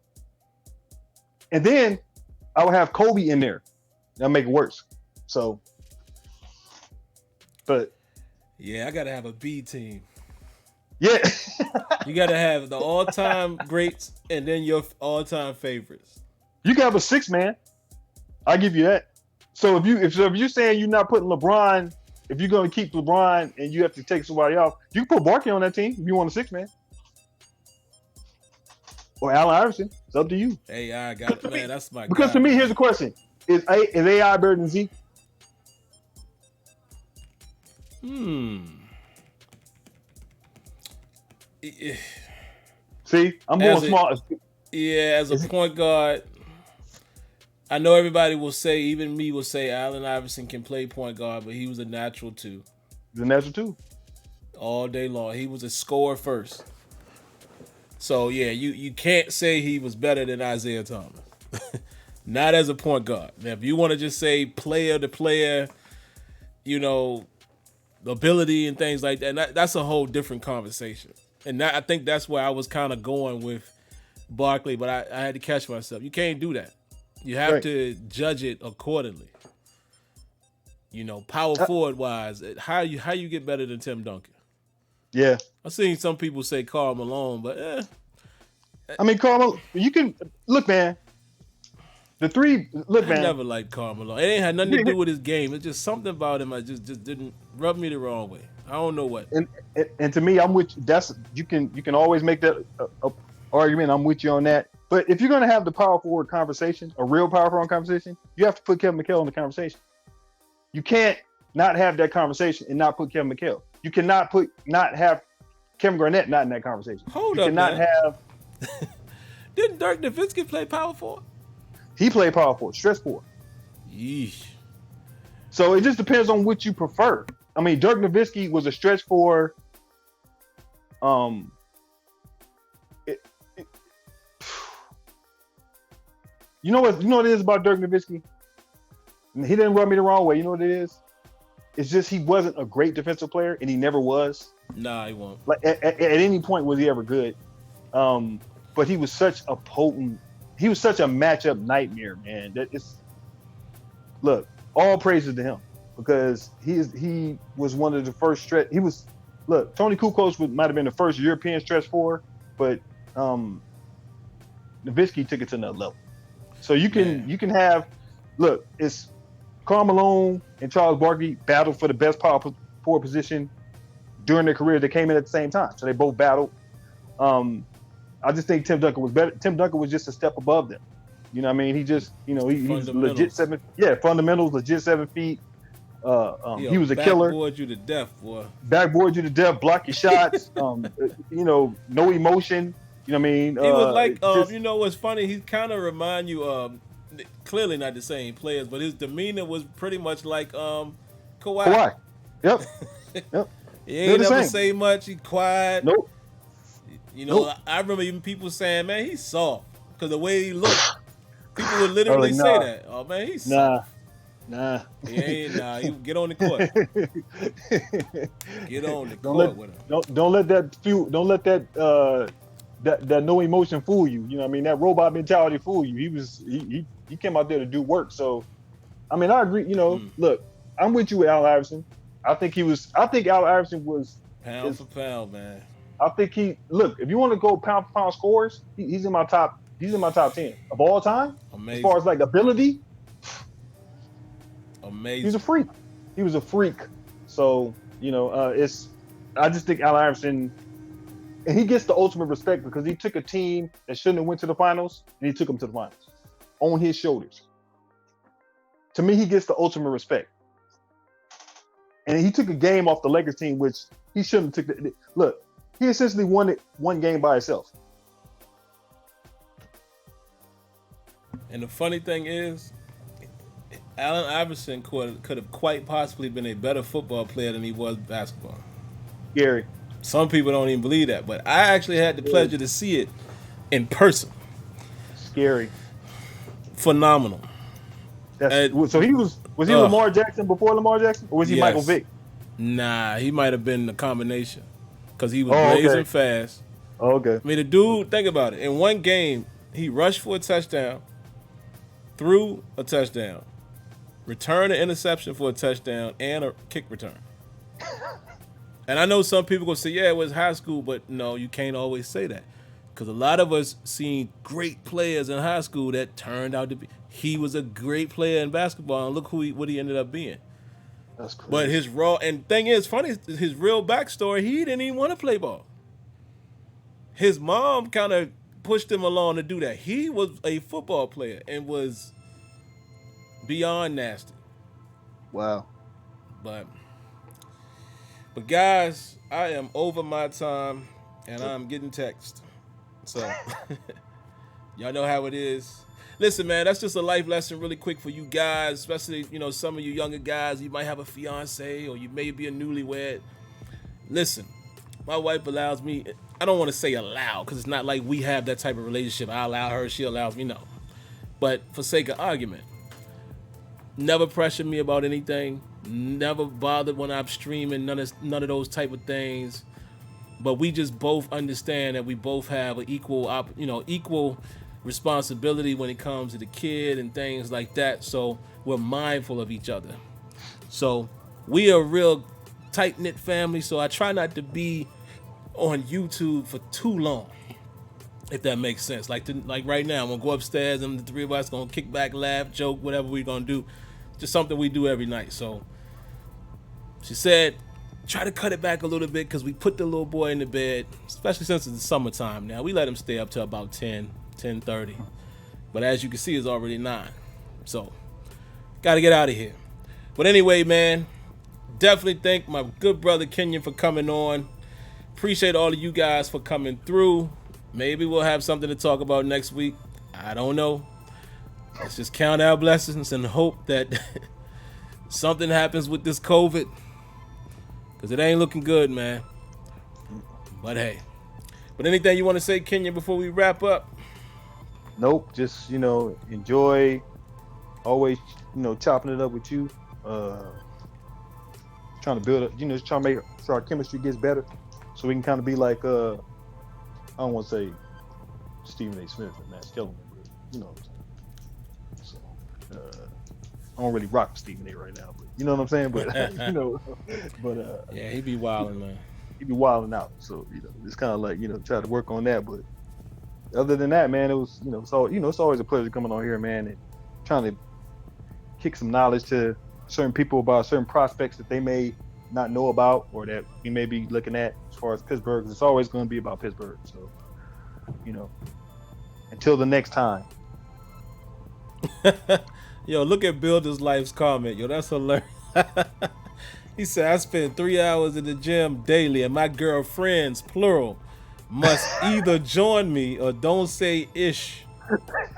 [SPEAKER 2] And then I would have Kobe in there. That'll make it worse. So, but
[SPEAKER 1] Yeah, I gotta have a B team.
[SPEAKER 2] Yeah.
[SPEAKER 1] You gotta have the all-time greats and then your all-time favorites.
[SPEAKER 2] You can have a 6-man. I'll give you that. So if you're saying you're not putting LeBron, if you're going to keep LeBron and you have to take somebody off, you can put Barkley on that team if you want a 6-man. Or Allen Iverson. It's up to you.
[SPEAKER 1] AI got it, man. That's my
[SPEAKER 2] Because
[SPEAKER 1] guy.
[SPEAKER 2] to me,
[SPEAKER 1] Man.
[SPEAKER 2] here's the question: is AI better than Zeke? See, I'm going small.
[SPEAKER 1] Yeah, as a point guard, I know everybody will say, even me will say, Allen Iverson can play point guard, but he was a natural too.
[SPEAKER 2] The natural too.
[SPEAKER 1] All day long. He was a scorer first. So yeah, you can't say he was better than Isaiah Thomas. Not as a point guard. Now, if you want to just say player to player, you know, ability and things like that, that's a whole different conversation. And I think that's where I was kind of going with Barkley, but I had to catch myself. You can't do that. You have to judge it accordingly. You know, power forward wise, how you get better than Tim Duncan?
[SPEAKER 2] Yeah,
[SPEAKER 1] I've seen some people say Karl Malone, but
[SPEAKER 2] I mean, Carmelo, you can look, man. The three, look, man.
[SPEAKER 1] I never liked Karl Malone. It ain't had nothing to do with his game. It's just something about him. I just didn't rub me the wrong way. I don't know what.
[SPEAKER 2] And to me, I'm with you can always make that argument. I'm with you on that. But if you're gonna have the power forward conversation, a real power forward conversation, you have to put Kevin McHale in the conversation. You can't not have that conversation and not put Kevin McHale. You cannot not have Kevin Garnett not in that conversation.
[SPEAKER 1] Hold
[SPEAKER 2] you
[SPEAKER 1] up,
[SPEAKER 2] cannot
[SPEAKER 1] man.
[SPEAKER 2] have.
[SPEAKER 1] Didn't Dirk Nowitzki play power forward?
[SPEAKER 2] He played power forward, stretch forward.
[SPEAKER 1] Yeesh.
[SPEAKER 2] So it just depends on what you prefer. I mean, Dirk Nowitzki was a stretch forward. You know what it is about Dirk Nowitzki? He didn't rub me the wrong way. You know what it is? It's just he wasn't a great defensive player, and he never was.
[SPEAKER 1] Nah, he won't.
[SPEAKER 2] Like at any point was he ever good. But he was such a matchup nightmare, man. Look, all praises to him because he was one of the first stretch. Tony Kukoc might have been the first European stretch four, but Nowitzki took it to another level. So you can have, it's Karl Malone and Charles Barkley battled for the best power forward position during their career. They came in at the same time, so they both battled. I just think Tim Duncan was better. Tim Duncan was just a step above them. You know what I mean? He just, he's legit fundamentals, legit 7 feet. He was a killer.
[SPEAKER 1] Backboard you to death, boy.
[SPEAKER 2] Backboard you to death, block your shots. No emotion. You know what I mean?
[SPEAKER 1] He was like, you know what's funny? He kind of remind you of, clearly not the same players, but his demeanor was pretty much like Kawhi.
[SPEAKER 2] Yep.
[SPEAKER 1] He ain't never say much. He quiet.
[SPEAKER 2] Nope.
[SPEAKER 1] I remember even people saying, man, he's soft. Because the way he looked, people would literally say that. Oh, man, he's soft.
[SPEAKER 2] Nah.
[SPEAKER 1] He ain't, you get on the court. Get on the court with him.
[SPEAKER 2] Don't let that no emotion fool you. You know what I mean? That robot mentality fool you. He came out there to do work. So, I mean, I agree. Look, I'm with you with Allen Iverson. I think Allen Iverson was
[SPEAKER 1] pound for pound, man.
[SPEAKER 2] I think if you want to go pound for pound scores, he's in my top 10 of all time.
[SPEAKER 1] Amazing.
[SPEAKER 2] As far as like ability,
[SPEAKER 1] amazing.
[SPEAKER 2] He's a freak. He was a freak. So, I just think Allen Iverson, and he gets the ultimate respect because he took a team that shouldn't have went to the finals and he took them to the finals on his shoulders. To me, he gets the ultimate respect. And he took a game off the Lakers team, which he shouldn't have took. Look, he essentially won one game by himself.
[SPEAKER 1] And the funny thing is, Allen Iverson could have quite possibly been a better football player than he was basketball.
[SPEAKER 2] Gary.
[SPEAKER 1] Some people don't even believe that, but I actually had the pleasure to see it in person.
[SPEAKER 2] Scary.
[SPEAKER 1] Phenomenal.
[SPEAKER 2] So he was he Lamar Jackson before Lamar Jackson, or was he Michael Vick?
[SPEAKER 1] Nah, he might have been a combination because he was blazing fast.
[SPEAKER 2] Okay.
[SPEAKER 1] I mean, the dude, think about it. In one game, he rushed for a touchdown, threw a touchdown, returned an interception for a touchdown, and a kick return. And I know some people gonna say, yeah, it was high school, but no, you can't always say that. Because a lot of us seen great players in high school that turned out to be. He was a great player in basketball, and look what he ended up being.
[SPEAKER 2] That's
[SPEAKER 1] But
[SPEAKER 2] crazy.
[SPEAKER 1] his raw and thing is funny, his real backstory, he didn't even want to play ball. His mom kind of pushed him along to do that. He was a football player and was beyond nasty.
[SPEAKER 2] Wow.
[SPEAKER 1] But guys, I am over my time and I'm getting text. So y'all know how it is. Listen, man, that's just a life lesson really quick for you guys, especially, some of you younger guys, you might have a fiance or you may be a newlywed. Listen, my wife allows me, I don't want to say allow, because it's not like we have that type of relationship. I allow her, she allows me, no. But for sake of argument, never pressure me about anything. Never bothered when I'm streaming. None of those type of things. But we just both understand that we both have an equal responsibility when it comes to the kid and things like that. So we're mindful of each other. So we are a real tight knit family. So I try not to be on YouTube for too long, if that makes sense. Like right now, I'm gonna go upstairs and the three of us gonna kick back, laugh, joke, whatever we're gonna do. Just something we do every night. So she said, try to cut it back a little bit because we put the little boy in the bed, especially since it's the summertime now. We let him stay up till about 10:30. But as you can see, it's already 9. So, got to get out of here. But anyway, man, definitely thank my good brother Kenyon for coming on. Appreciate all of you guys for coming through. Maybe we'll have something to talk about next week. I don't know. Let's just count our blessings and hope that something happens with this COVID. Because it ain't looking good, man. But hey. But anything you want to say, Kenya, before we wrap up?
[SPEAKER 2] Nope. Just, enjoy always, chopping it up with you. Trying to build up, just trying to make sure our chemistry gets better. So we can kind of be like, I don't want to say Stephen A. Smith and Matt Skellman, but you know what I'm saying. So, I don't really rock with Stephen A. right now, but you know what I'm saying. But but
[SPEAKER 1] yeah, he be wilding, man.
[SPEAKER 2] He be wilding out. So it's kind of like try to work on that. But other than that, man, it was so it's always a pleasure coming on here, man, and trying to kick some knowledge to certain people about certain prospects that they may not know about or that we may be looking at as far as Pittsburgh. It's always going to be about Pittsburgh. So until the next time.
[SPEAKER 1] Yo, look at Builder's Life's comment. Yo, that's hilarious. He said, I spend 3 hours in the gym daily and my girlfriends, plural, must either join me or don't say ish.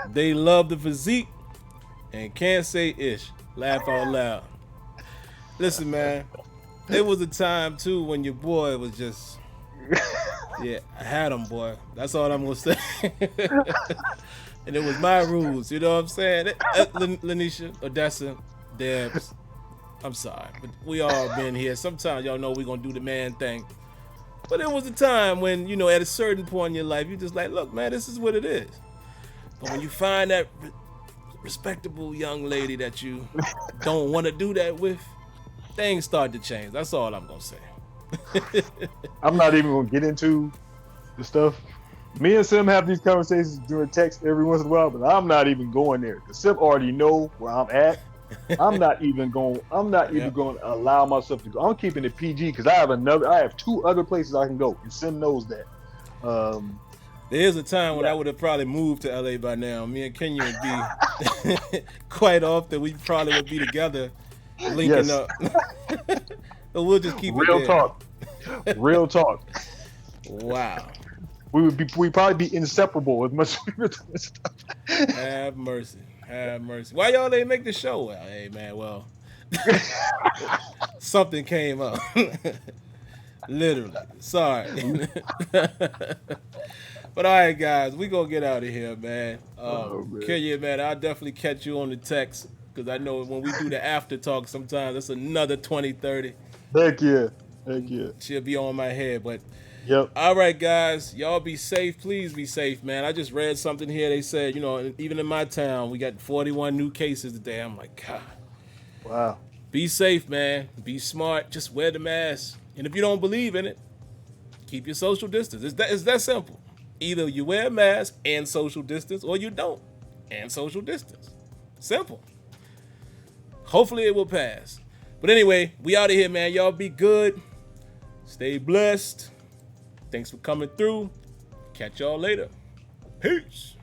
[SPEAKER 1] They love the physique and can't say ish. Laugh out loud. Listen, man, it was a time, too, when your boy was just, yeah, I had him, boy. That's all I'm going to say. And it was my rules, you know what I'm saying? Lanisha, Odessa, Debs, I'm sorry, but we all been here. Sometimes y'all know we gonna do the man thing. But it was a time when, at a certain point in your life, you just like, look, man, this is what it is. But when you find that respectable young lady that you don't want to do that with, things start to change. That's all I'm gonna say.
[SPEAKER 2] I'm not even gonna get into the stuff. Me and Sim have these conversations during text every once in a while, but I'm not even going there. Cause Sim already know where I'm at. I'm not even going to allow myself to go. I'm keeping it PG because I have 2 other places I can go, and Sim knows that.
[SPEAKER 1] There's a time when I would have probably moved to LA by now. Me and Kenya would be quite often. We probably would be together, linking up. But we'll just keep
[SPEAKER 2] real
[SPEAKER 1] it there.
[SPEAKER 2] talk. Real talk.
[SPEAKER 1] Wow.
[SPEAKER 2] We'd probably be inseparable as much.
[SPEAKER 1] Have mercy. Have mercy. Why y'all ain't make the show? Well, hey man, something came up. Literally. Sorry. But all right, guys, we gonna get out of here, man. Kenya, man, I'll definitely catch you on the text because I know when we do the after talk, sometimes it's another 20, 30.
[SPEAKER 2] Heck yeah. Heck yeah.
[SPEAKER 1] She'll be on my head, but.
[SPEAKER 2] Yep.
[SPEAKER 1] All right, guys. Y'all be safe. Please be safe, man. I just read something here. They said, even in my town, we got 41 new cases today. I'm like, God.
[SPEAKER 2] Wow.
[SPEAKER 1] Be safe, man. Be smart. Just wear the mask. And if you don't believe in it, keep your social distance. It's that simple. Either you wear a mask and social distance, or you don't and social distance. Simple. Hopefully it will pass. But anyway, we out of here, man. Y'all be good. Stay blessed. Thanks for coming through. Catch y'all later. Peace.